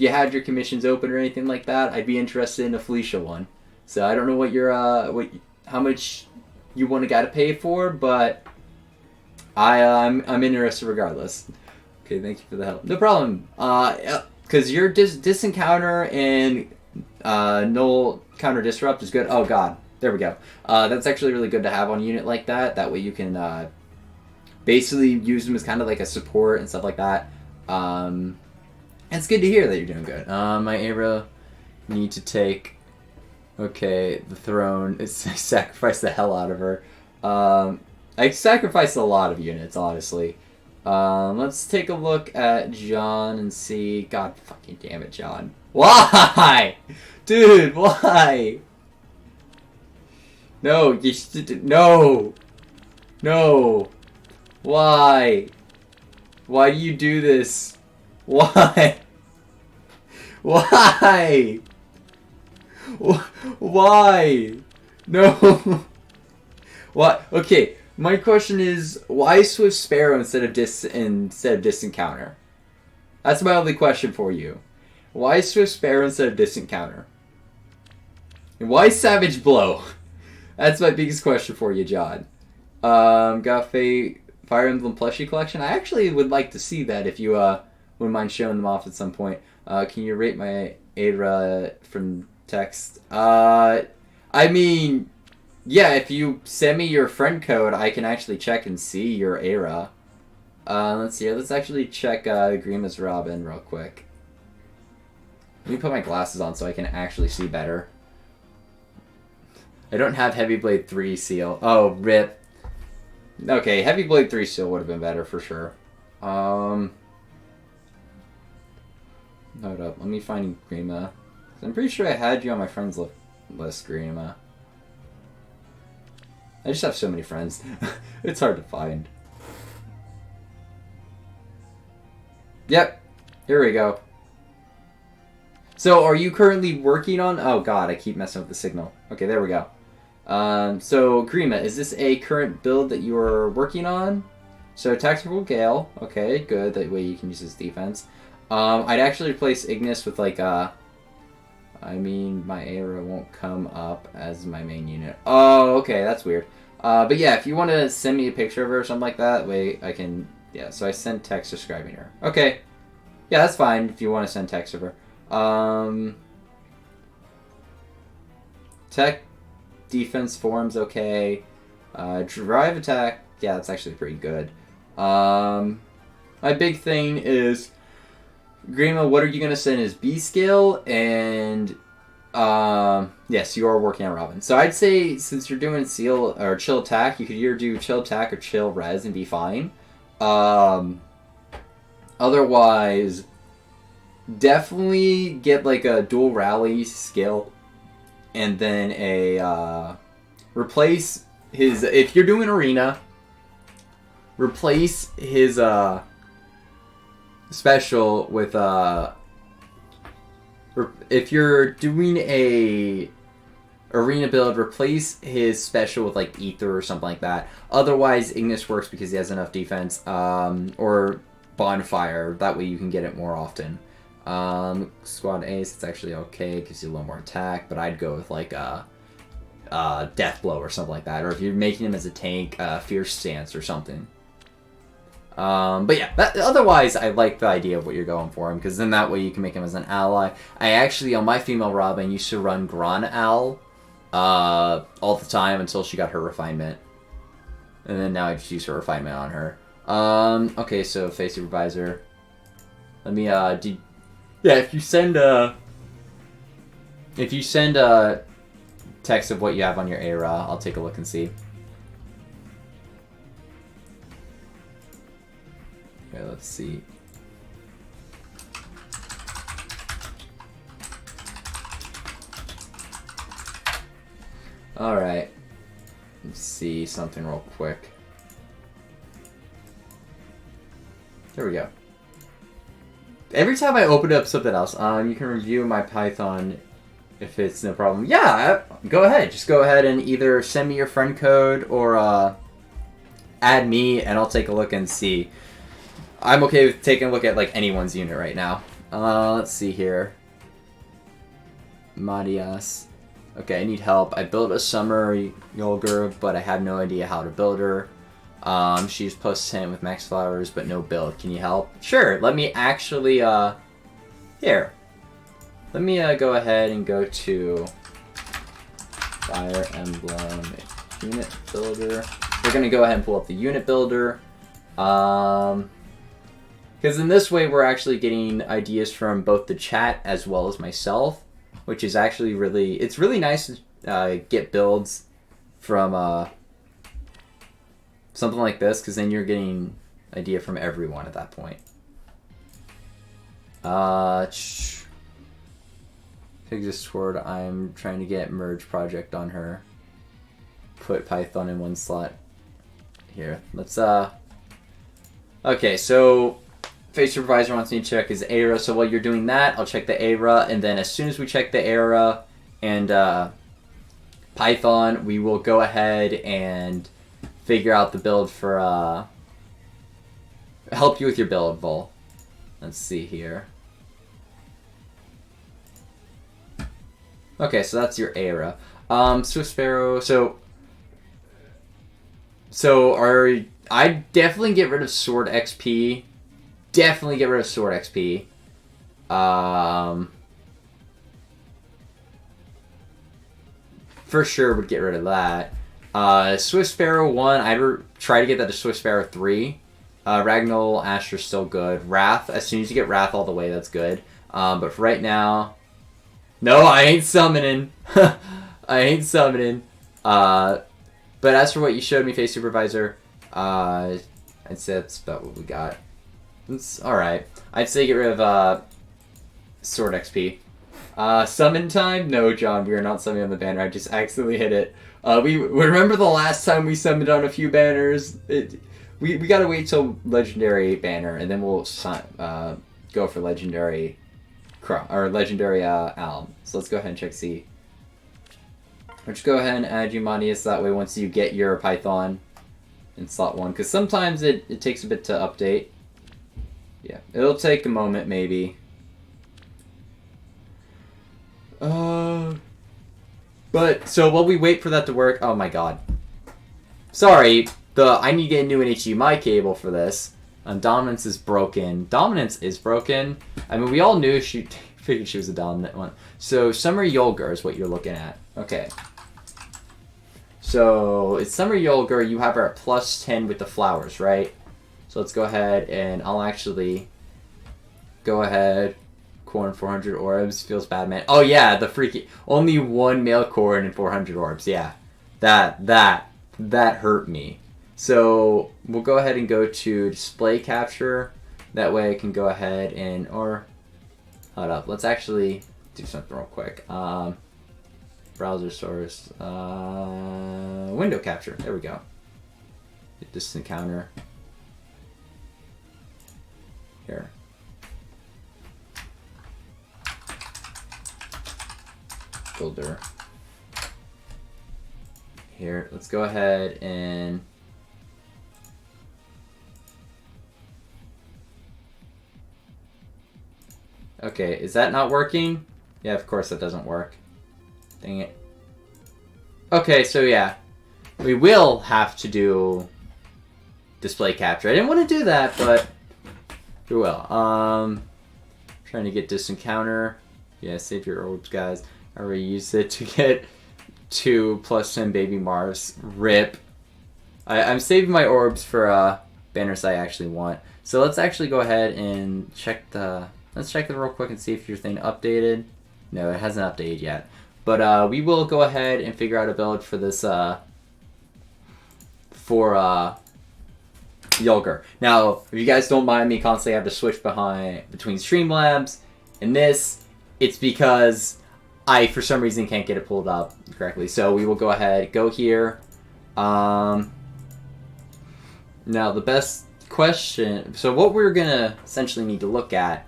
had your commissions open or anything like that. I'd be interested in a Felicia one. So I don't know what your how much you want a guy to pay for, but I'm interested regardless. Okay, thank you for the help. No problem. Because your distant counter and null counter disrupt is good. Oh god, there we go. That's actually really good to have on a unit like that. That way you can basically use them as kind of like a support and stuff like that. And it's good to hear that you're doing good. My Era need to take. Okay, the throne. I sacrificed the hell out of her. I sacrificed a lot of units, honestly. Let's take a look at John and see. God fucking damn it, John. Why? Dude, why? No, you no. No. Why? Why do you do this? Why? Why? Why? No. What? Okay. My question is, why Swift Sparrow instead of distant counter? That's my only question for you. Why Swift Sparrow instead of distant counter? And why Savage Blow? That's my biggest question for you, John. Got Fire Emblem plushie collection. I actually would like to see that if you wouldn't mind showing them off at some point. Can you rate my Ada from text? I mean. Yeah, if you send me your friend code, I can actually check and see your Era. Let's see. Let's actually check Grima's Robin real quick. Let me put my glasses on so I can actually see better. I don't have Heavy Blade 3 seal. Oh, rip. Okay, Heavy Blade 3 seal would have been better for sure. Hold up. Let me find Grima. I'm pretty sure I had you on my friends list, Grima. I just have so many friends. It's hard to find. Yep. Here we go. So, are you currently working on... Oh, God, I keep messing with the signal. Okay, there we go. So, Grima, is this a current build that you are working on? So, Tactical Gale. Okay, good. That way you can use his defense. I'd actually replace Ignis with, like, I mean, my Era won't come up as my main unit. Oh, okay, that's weird. But yeah, if you want to send me a picture of her or something like that, way I can... Yeah, so I sent text describing her. Okay. Yeah, that's fine if you want to send text of her. Tech defense form's okay. Drive attack, yeah, that's actually pretty good. My big thing is... Grima, what are you going to send as B-Skill? And, yes, you are working on Robin. So I'd say, since you're doing Seal, or Chill Attack, you could either do Chill Attack or Chill Res and be fine. Otherwise, definitely get, like, a Dual Rally skill. And then a, replace his, if you're doing Arena, replace his, special with if you're doing a arena build, replace his special with like Ether or something like that. Otherwise, Ignis works because he has enough defense, or Bonfire. That way you can get it more often. Squad Ace, it's actually okay, gives you a little more attack, but I'd go with like Death Blow or something like that. Or if you're making him as a tank, Fierce Stance or something. But yeah, otherwise I like the idea of what you're going for him, because then that way you can make him as an ally. I actually, on my female Robin, used to run Gran Al all the time until she got her refinement. And then now I just use her refinement on her. Okay, so Face Supervisor. Let me, yeah, if you send a text of what you have on your Era, I'll take a look and see. Okay, let's see. Alright. Let's see something real quick. There we go. Every time I open up something else, you can review my Python if it's no problem. Yeah, go ahead. Just go ahead and either send me your friend code or add me, and I'll take a look and see. I'm okay with taking a look at like anyone's unit right now. Let's see here. Madias. Okay, I need help. I built a Summer Yolger, but I have no idea how to build her. She's plus 10 with max flowers, but no build. Can you help? Sure, let me actually, here. Let me, go ahead and go to Fire Emblem Unit Builder. We're gonna go ahead and pull up the Unit Builder. Because in this way, we're actually getting ideas from both the chat as well as myself, which is actually really, it's really nice to get builds from, something like this, because then you're getting idea from everyone at that point. Pegasus Sword, I'm trying to get Merge Project on her. Put Python in one slot. Here, let's, okay, so Face Supervisor wants me to check his Era, so while you're doing that, I'll check the Era, and then as soon as we check the Era and, Python, we will go ahead and figure out the build for, help you with your build, Vol. Let's see here. Okay, so that's your Era. Swift Sparrow, I'd definitely get rid of Sword XP. Definitely get rid of Sword XP. For sure would get rid of that. Swift Sparrow 1, I'd try to get that to Swift Sparrow 3. Ragnol, Astra's still good. Wrath, as soon as you get Wrath all the way, that's good. But for right now... No, I ain't summoning. I ain't summoning. But as for what you showed me, Face Supervisor, I'd say that's about what we got. It's alright. I'd say get rid of Sword XP. Summon time? No, John, we are not summoning on the banner. I just accidentally hit it. We remember the last time we summoned on a few banners. We gotta wait till Legendary banner, and then we'll go for Legendary Legendary Alm. So let's go ahead and check C. Let's go ahead and add you, Manius, that way once you get your Python in slot 1, because sometimes it takes a bit to update. Yeah, it'll take a moment maybe. But so while we wait for that to work, oh my god. Sorry, I need to get a new HDMI cable for this. Dominance is broken. Dominance is broken. I mean, we all knew she figured she was a dominant one. So Summer Yolger is what you're looking at. Okay. So it's Summer Yolger. You have her at plus 10 with the flowers, right? So let's go ahead and I'll actually go ahead. Corn 400 orbs. Feels bad, man. Oh yeah, the freaky only one male corn and 400 orbs. Yeah, that hurt me. So we'll go ahead and go to display capture. That way I can go ahead and hold up. Let's actually do something real quick. Browser source, window capture. There we go. Distant counter. Here. Builder. Here, let's go ahead and... Okay, is that not working? Yeah, of course that doesn't work. Dang it. Okay, so yeah. We will have to do display capture. I didn't want to do that, but we will. Trying to get this encounter. Yeah, save your orbs, guys. I already used it to get 2 + 10 baby Mars. RIP. I'm saving my orbs for banners I actually want. So let's actually go ahead and check the... Let's check them real quick and see if your thing updated. No, it hasn't updated yet. But we will go ahead and figure out a build for this, for Yulgar. Now, if you guys don't mind me constantly have to switch between Streamlabs and this, it's because I, for some reason, can't get it pulled up correctly. So we will go ahead, go here. Now, the best question... So what we're going to essentially need to look at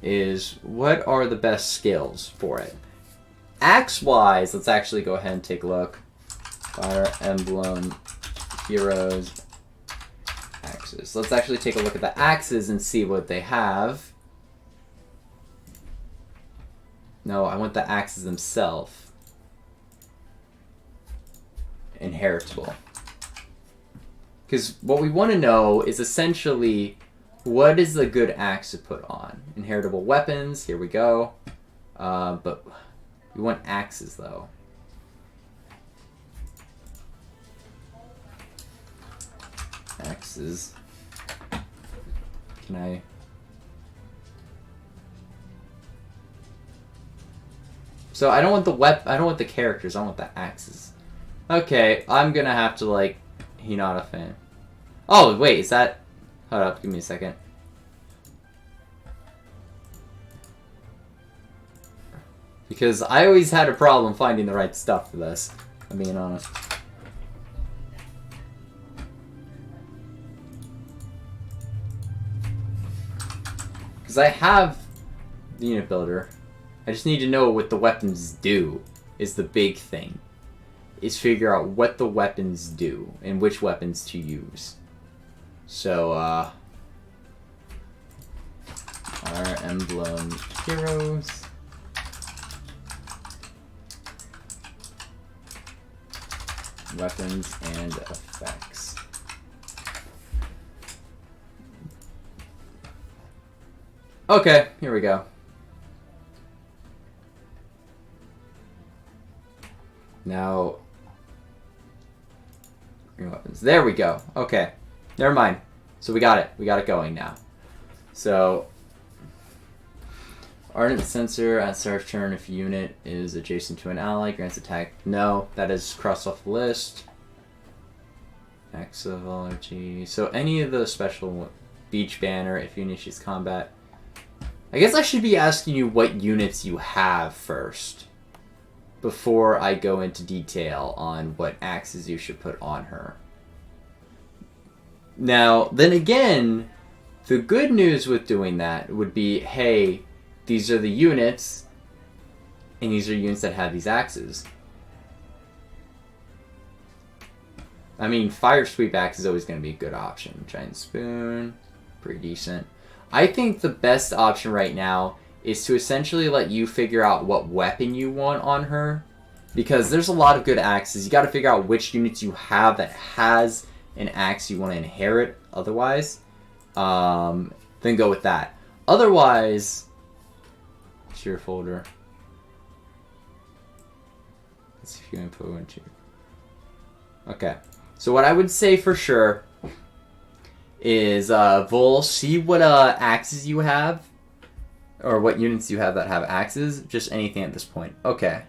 is what are the best skills for it. Axe-wise, let's actually go ahead and take a look. Fire Emblem Heroes axes. Let's actually take a look at the axes and see what they have. No, I want the axes themselves. Inheritable. Because what we want to know is essentially what is a good axe to put on. Inheritable weapons, here we go. But we want axes though. Axes. Can I... So I don't want the I don't want the characters, I want the axes. Okay, I'm gonna have to like Hinata fan. Oh wait, is that... Hold up, give me a second. Because I always had a problem finding the right stuff for this, I'm being honest. Because I have the unit builder. I just need to know what the weapons do, is the big thing. Is figure out what the weapons do, and which weapons to use. So, Fire Emblem Heroes. Weapons and effects. Okay, here we go. Now, green weapons. There we go. Okay, never mind. So we got it. We got it going now. So, Ardent Sensor at start of turn if unit is adjacent to an ally, grants attack. No, that is crossed off the list. Axe of Allergy. So any of the special Beach Banner if you initiate combat. I guess I should be asking you what units you have first, before I go into detail on what axes you should put on her. Now, then again, the good news with doing that would be, hey, these are the units, and these are units that have these axes. I mean, Fire Sweep Axe is always going to be a good option. Giant Spoon, pretty decent. I think the best option right now is to essentially let you figure out what weapon you want on her. Because there's a lot of good axes. You got to figure out which units you have that has an axe you want to inherit otherwise. Then go with that. Otherwise... Your folder. Let's see if you can put one too. Okay. So what I would say for sure is Vol, see what axes you have, or what units you have that have axes. Just anything at this point. Okay.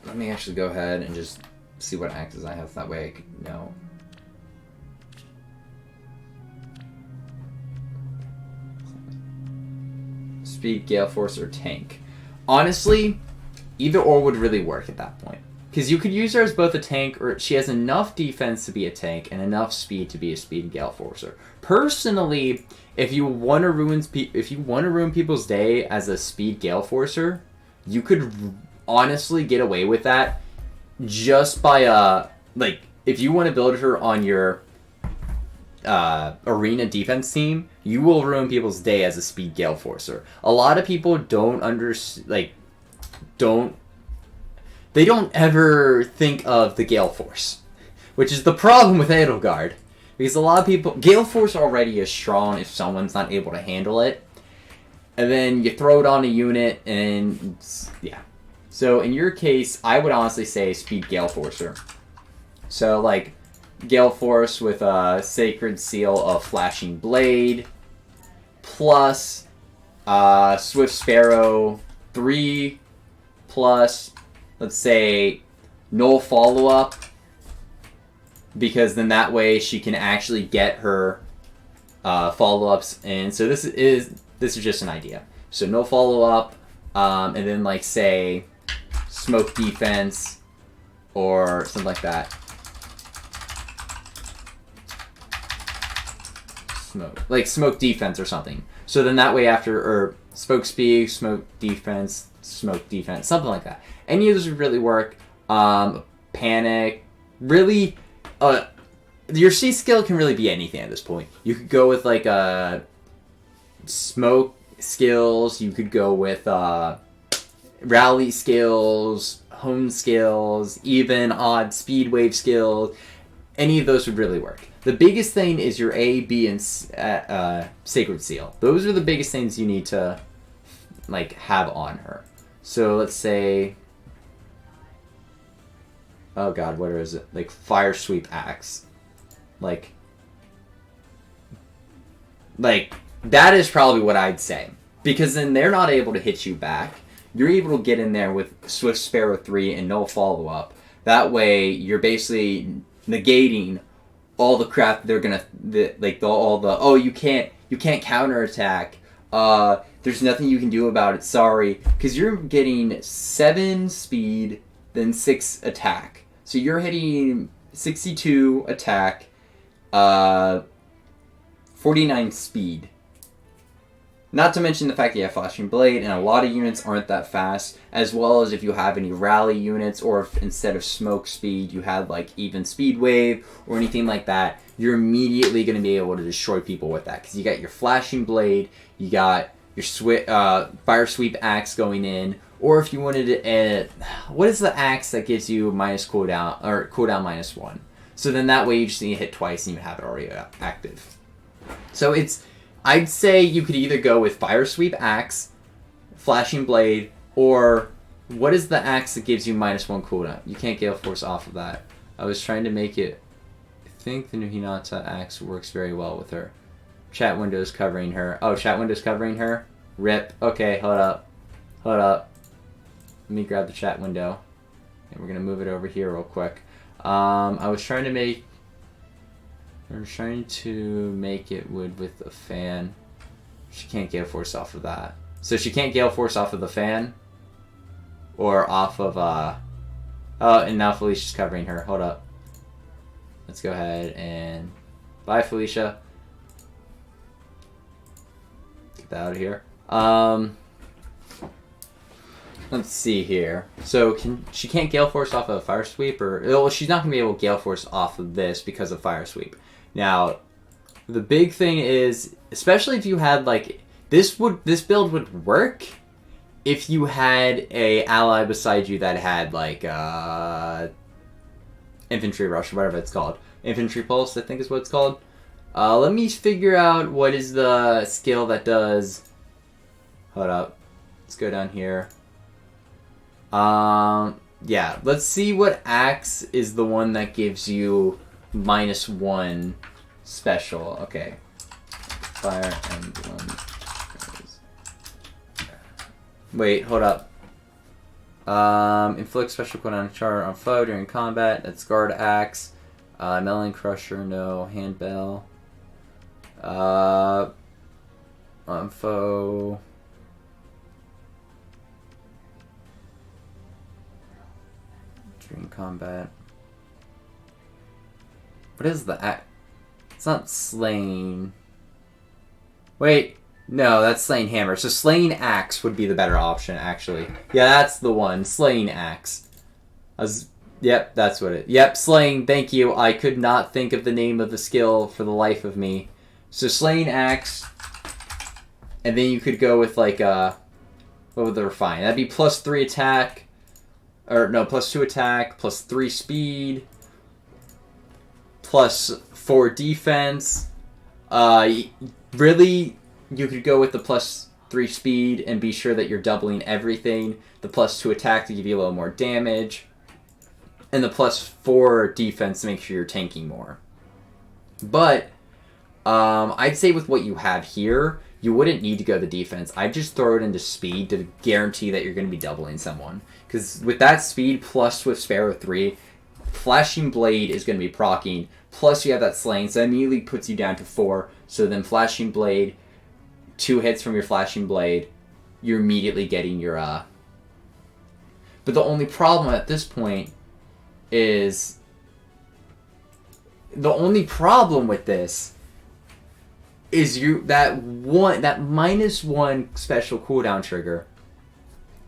Let me actually go ahead and just see what axes I have. That way I could know. Speed, Gale Force, or Tank. Honestly, either or would really work at that point. Because you could use her as both a tank, or she has enough defense to be a tank and enough speed to be a speed Gale Forcer. Personally, if you want to ruin people's day as a speed Gale Forcer, you could honestly get away with that just by like if you want to build her on your arena defense team, you will ruin people's day as a speed Gale Forcer. A lot of people don't they don't ever think of the Gale Force, which is the problem with Edelgard. Because a lot of people, Gale Force already is strong if someone's not able to handle it. And then you throw it on a unit and, yeah. So in your case, I would honestly say Speed Gale Forcer. So like, Gale Force with a Sacred Seal of Flashing Blade, plus Swift Sparrow 3, plus, let's say, Null Follow-Up, because then that way she can actually get her follow-ups. And so this is just an idea. So no follow-up, and then like say smoke defense or something like that. Smoke defense or something. So then that way after, or smoke speed, smoke defense, something like that. Any of those would really work. Panic, really. Your C skill can really be anything at this point. You could go with like smoke skills. You could go with rally skills, hone skills, even odd speed wave skills. Any of those would really work. The biggest thing is your A, B, and Sacred Seal. Those are the biggest things you need to like have on her. So let's say, oh god, what is it? Like Fire Sweep Axe. Like that is probably what I'd say. Because then they're not able to hit you back. You're able to get in there with Swift Sparrow 3 and no follow-up. That way, you're basically negating all the crap they're gonna, you can't counterattack. There's nothing you can do about it, sorry. Because you're getting 7 speed, then 6 attack. So you're hitting 62 attack, 49 speed. Not to mention the fact that you have Flashing Blade, and a lot of units aren't that fast, as well as if you have any rally units, or if instead of smoke speed you had like even speed wave, or anything like that, you're immediately going to be able to destroy people with that. Because you got your Flashing Blade, you got your Fire Sweep Axe going in, or if you wanted to, what is the axe that gives you minus cooldown, or cooldown -1? So then that way you just need to hit twice and you have it already active. So I'd say you could either go with Fire Sweep Axe, Flashing Blade, or what is the axe that gives you -1 cooldown? You can't Gale Force off of that. I was trying to make it, I think the new Hinata axe works very well with her. Chat window's covering her. Oh, chat window's covering her? Rip. Okay, hold up. Let me grab the chat window. And we're going to move it over here real quick. I was trying to make it with a fan. She can't Gale Force off of that. So she can't Gale Force off of the fan. Or off of, oh, and now Felicia's covering her. Hold up. Let's go ahead and... Bye, Felicia. Get that out of here. Let's see here. So she can't Gale Force off of a Fire Sweep, or well, she's not gonna be able to Gale Force off of this because of Fire Sweep. Now, the big thing is, especially if you had like this build would work if you had a ally beside you that had like Infantry Rush or whatever it's called, Infantry Pulse I think is what it's called. Let me figure out what is the skill that does. Hold up. Let's go down here. Yeah, let's see what axe is the one that gives you -1 special. Okay. Fire Emblem. Wait, hold up. Inflict special cooldown chart on foe during combat. That's Guard Axe. Melon Crusher, no. Handbell. On foe. During combat. What is the act? It's not slain. Wait, No, that's Slaying Hammer. So Slaying Axe would be the better option, actually. Yeah, that's the one. Slaying Axe. Yep, that's what it... Yep, Slaying, thank you. I could not think of the name of the skill for the life of me. So Slaying Axe, and then you could go with, like, what would the Refine? That'd be +3 attack, or no, +2 attack, +3 speed, +4 defense. Really, you could go with the +3 speed and be sure that you're doubling everything. The +2 attack to give you a little more damage. And the +4 defense to make sure you're tanking more. But, I'd say with what you have here, you wouldn't need to go the defense. I'd just throw it into speed to guarantee that you're going to be doubling someone. Because with that speed plus Swift Sparrow 3, Flashing Blade is going to be proccing. Plus you have that Slaying, so that immediately puts you down to 4. So then Flashing Blade, 2 hits from your Flashing Blade, you're immediately getting your... But the only problem at this point is... The only problem with this is that -1 special cooldown trigger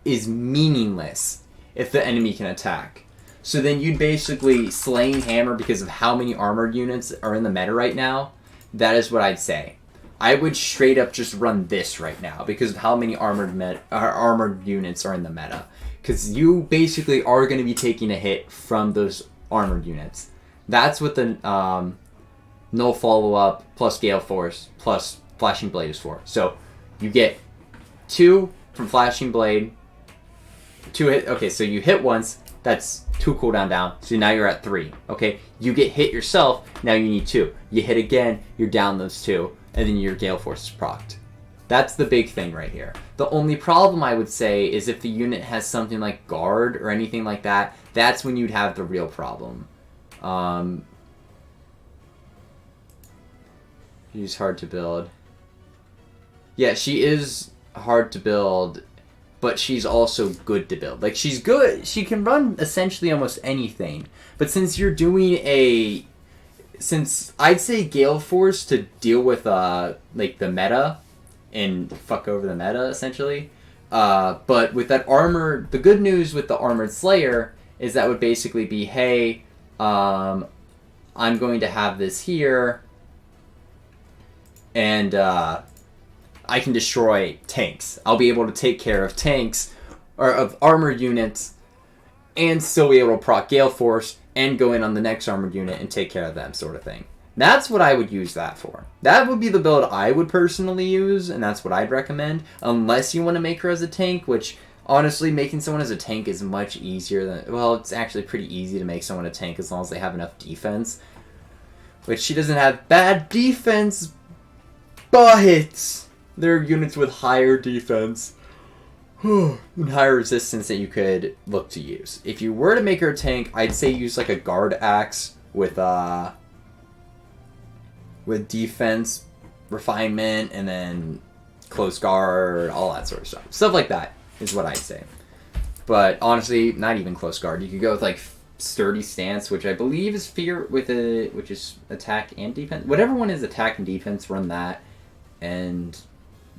is meaningless if the enemy can attack. So then you'd basically Slaying Hammer because of how many armored units are in the meta right now. That is what I'd say. I would straight up just run this right now because of how many armored units are in the meta. Because you basically are going to be taking a hit from those armored units. That's what the no follow-up plus Gale Force plus Flashing Blade is for. So you get 2 from Flashing Blade. 2 hit. Okay, so you hit once. That's 2 cooldown down. So now you're at 3. Okay, you get hit yourself. Now you need 2. You hit again. You're down those 2, and then your Gale Force is procced. That's the big thing right here. The only problem I would say is if the unit has something like Guard or anything like that, that's when you'd have the real problem. She's hard to build. Yeah, she is hard to build, but she's also good to build. Like, she's good. She can run essentially almost anything. But since you're doing since I'd say Gale Force to deal with, like, the meta and fuck over the meta, essentially. But with that armor, the good news with the Armored Slayer is that would basically be, hey, I'm going to have this here, and I can destroy tanks. I'll be able to take care of tanks, or of armored units, and still be able to proc Gale Force, and go in on the next armored unit and take care of them, sort of thing. That's what I would use that for. That would be the build I would personally use, and that's what I'd recommend, unless you want to make her as a tank, which, honestly, making someone as a tank is much easier than... Well, it's actually pretty easy to make someone a tank as long as they have enough defense. Which she doesn't have bad defense, but there are units with higher defense and higher resistance that you could look to use. If you were to make her a tank, I'd say use like a Guard Axe with defense, refinement, and then close guard, all that sort of stuff. Stuff like that is what I'd say. But honestly, not even close guard. You could go with like sturdy stance, which I believe is fear which is attack and defense. Whatever one is attack and defense, run that, and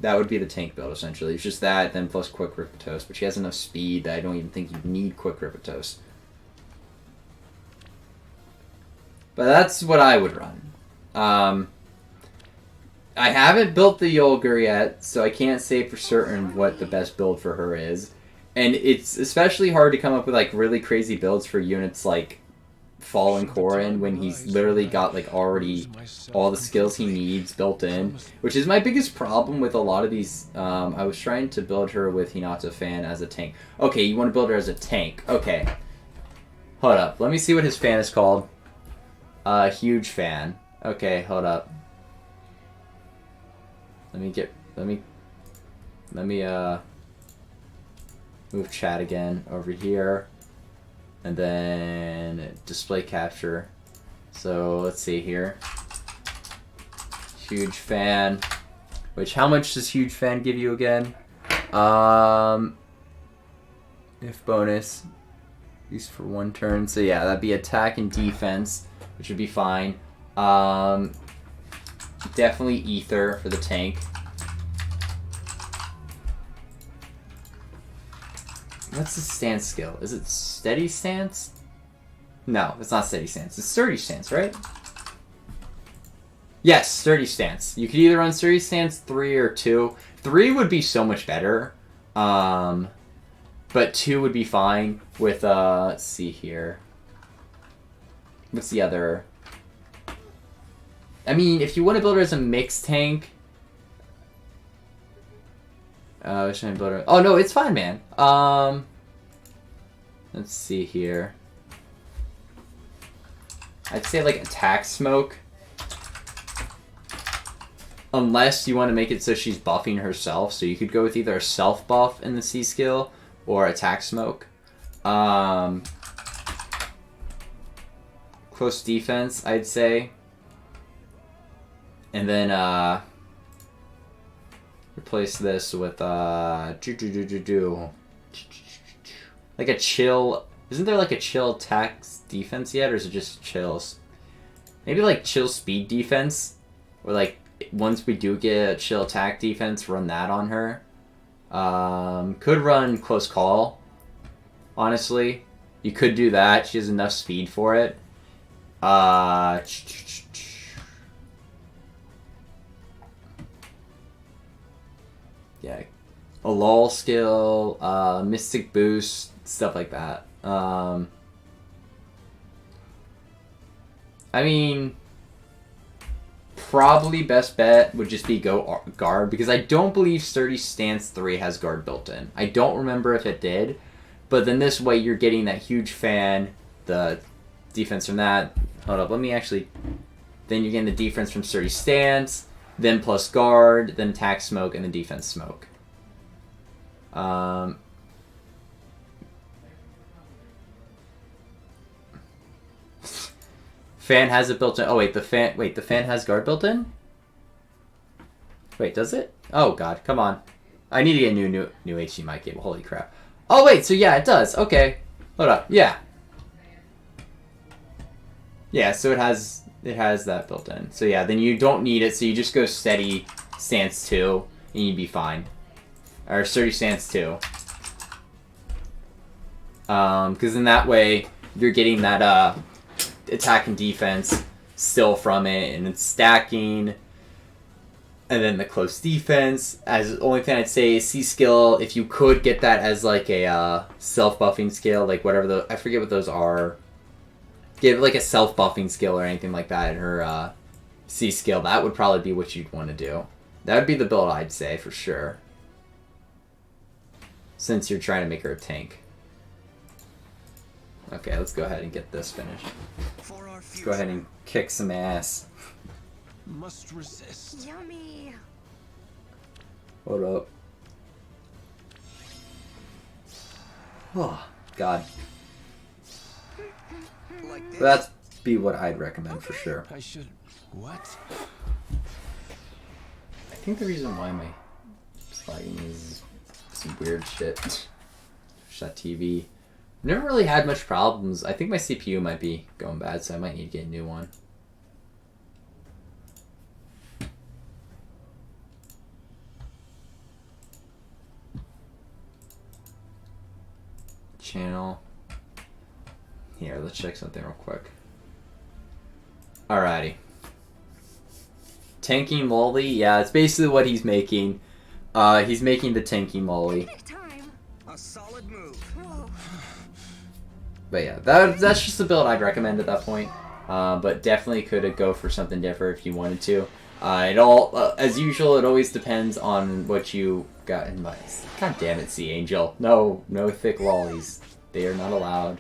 that would be the tank build essentially. It's just that, then plus quick Ripotos, but she has enough speed that I don't even think you need quick Ripotos. But that's what I would run. I haven't built the Yolgur yet, so I can't say for certain what the best build for her is. And it's especially hard to come up with like really crazy builds for units like Fallen Corrin when he's literally got like already all the skills he needs built in, which is my biggest problem with a lot of these. I was trying to build her with Hinata Fan as a tank. Okay, you want to build her as a tank. Okay. Hold up. Let me see what his fan is called. Huge Fan. Okay, hold up. Let me move chat again over here. And then display capture. So let's see here. Huge Fan. Which, how much does Huge Fan give you again? If bonus. Used for 1 turn. So yeah, that'd be attack and defense, which would be fine. Definitely Ether for the tank. What's the stance skill? Is it steady stance? No, it's not steady stance. It's sturdy stance, right? Yes, sturdy stance. You could either run sturdy stance 3 or 2. 3 would be so much better. But 2 would be fine with, let's see here. What's the other? I mean, if you want to build her as a mixed tank. Should I build her? Oh, no, it's fine, man. Let's see here. I'd say, like, attack smoke. Unless you want to make it so she's buffing herself. So you could go with either a self buff in the C skill or attack smoke. Close defense, I'd say. And then replace this with like a chill. Isn't there like a chill attack defense yet, or is it just chills? Maybe like chill speed defense, or like once we do get a chill attack defense, run that on her. Could run close call. Honestly, you could do that. She has enough speed for it. Yeah, a lull skill, mystic boost, stuff like that. I mean, probably best bet would just be go guard, because I don't believe Sturdy Stance 3 has guard built in. I don't remember if it did, but then this way you're getting that huge fan, the defense from that. Hold up, let me actually... Then you're getting the defense from Sturdy Stance, then plus guard, then attack smoke, and then defense smoke. Fan has it built in. Oh wait, the fan has guard built in? Wait, does it? Oh god, come on. I need to get a new HDMI cable. Holy crap. Oh wait, so yeah, it does. Okay. Hold up. Yeah. Yeah, so it has that built in. So yeah, then you don't need it, so you just go steady stance 2 and you'd be fine. Or sturdy stance 2. Because in that way you're getting that attack and defense still from it, and it's stacking. And then the close defense, as the only thing I'd say is C skill, if you could get that as like a self-buffing skill, like whatever I forget what those are. Give like a self-buffing skill or anything like that in her C skill, that would probably be what you'd want to do. That would be the build I'd say for sure. Since you're trying to make her a tank. Okay, let's go ahead and get this finished. Let's go ahead and kick some ass. Must resist. Yummy. Hold up. Oh, God. Like this. That'd be what I'd recommend for sure. I should. What? I think the reason why my lagging is some weird shit. Just that TV. Never really had much problems. I think my CPU might be going bad, so I might need to get a new one. Channel. Here, let's check something real quick. Alrighty. Tanking Lolly, yeah, it's basically what he's making. He's making the tanking Lolly. Big time. A solid move. Whoa. But yeah, that's just the build I'd recommend at that point. But definitely could go for something different if you wanted to. It all, as usual, it always depends on what you got in mind. God damn it, Sea Angel. No thick lollies. They are not allowed.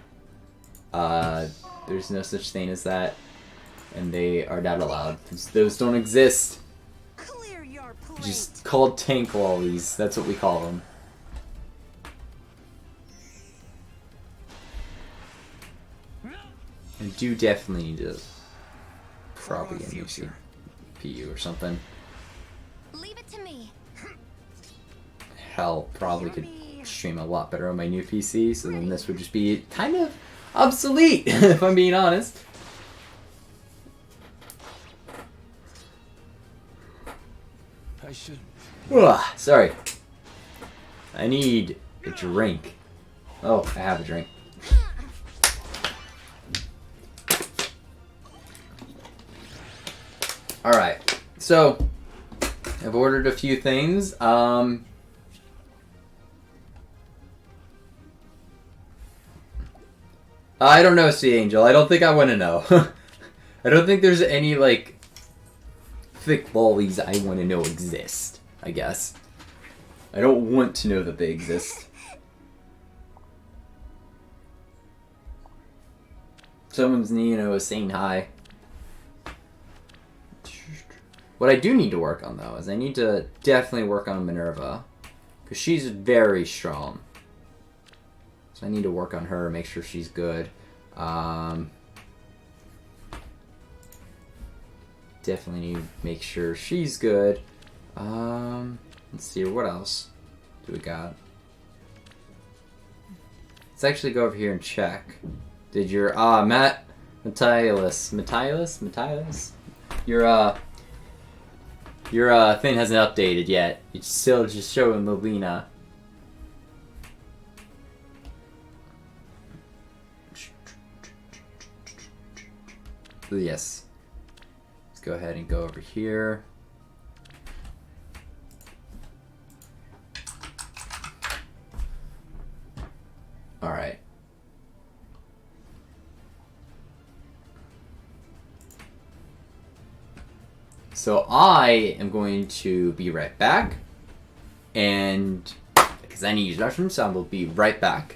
There's no such thing as that. And they are not allowed. Those don't exist. Clear your plate. Just called tank lollies. That's what we call them. I do definitely need to probably get a new CPU or something. Leave it to me. Hell, probably could stream a lot better on my new PC, so then this would just be kind of obsolete, if I'm being honest. I should. Ugh, sorry. I need a drink. Oh, I have a drink. Alright, so I've ordered a few things. I don't know, Sea Angel. I don't think I want to know. I don't think there's any, like, thick lollies I want to know exist, I guess. I don't want to know that they exist. Someone's, saying hi. What I do need to work on, though, is I need to definitely work on Minerva. Because she's very strong. So I need to work on her, make sure she's good. Definitely need to make sure she's good. Let's see, what else do we got? Let's actually go over here and check. Did your, Matthias, your thing hasn't updated yet. It's still just showing Lilina. Yes. Let's go ahead and go over here. Alright. So I am going to be right back. And because I need to use the restroom, so I will be right back.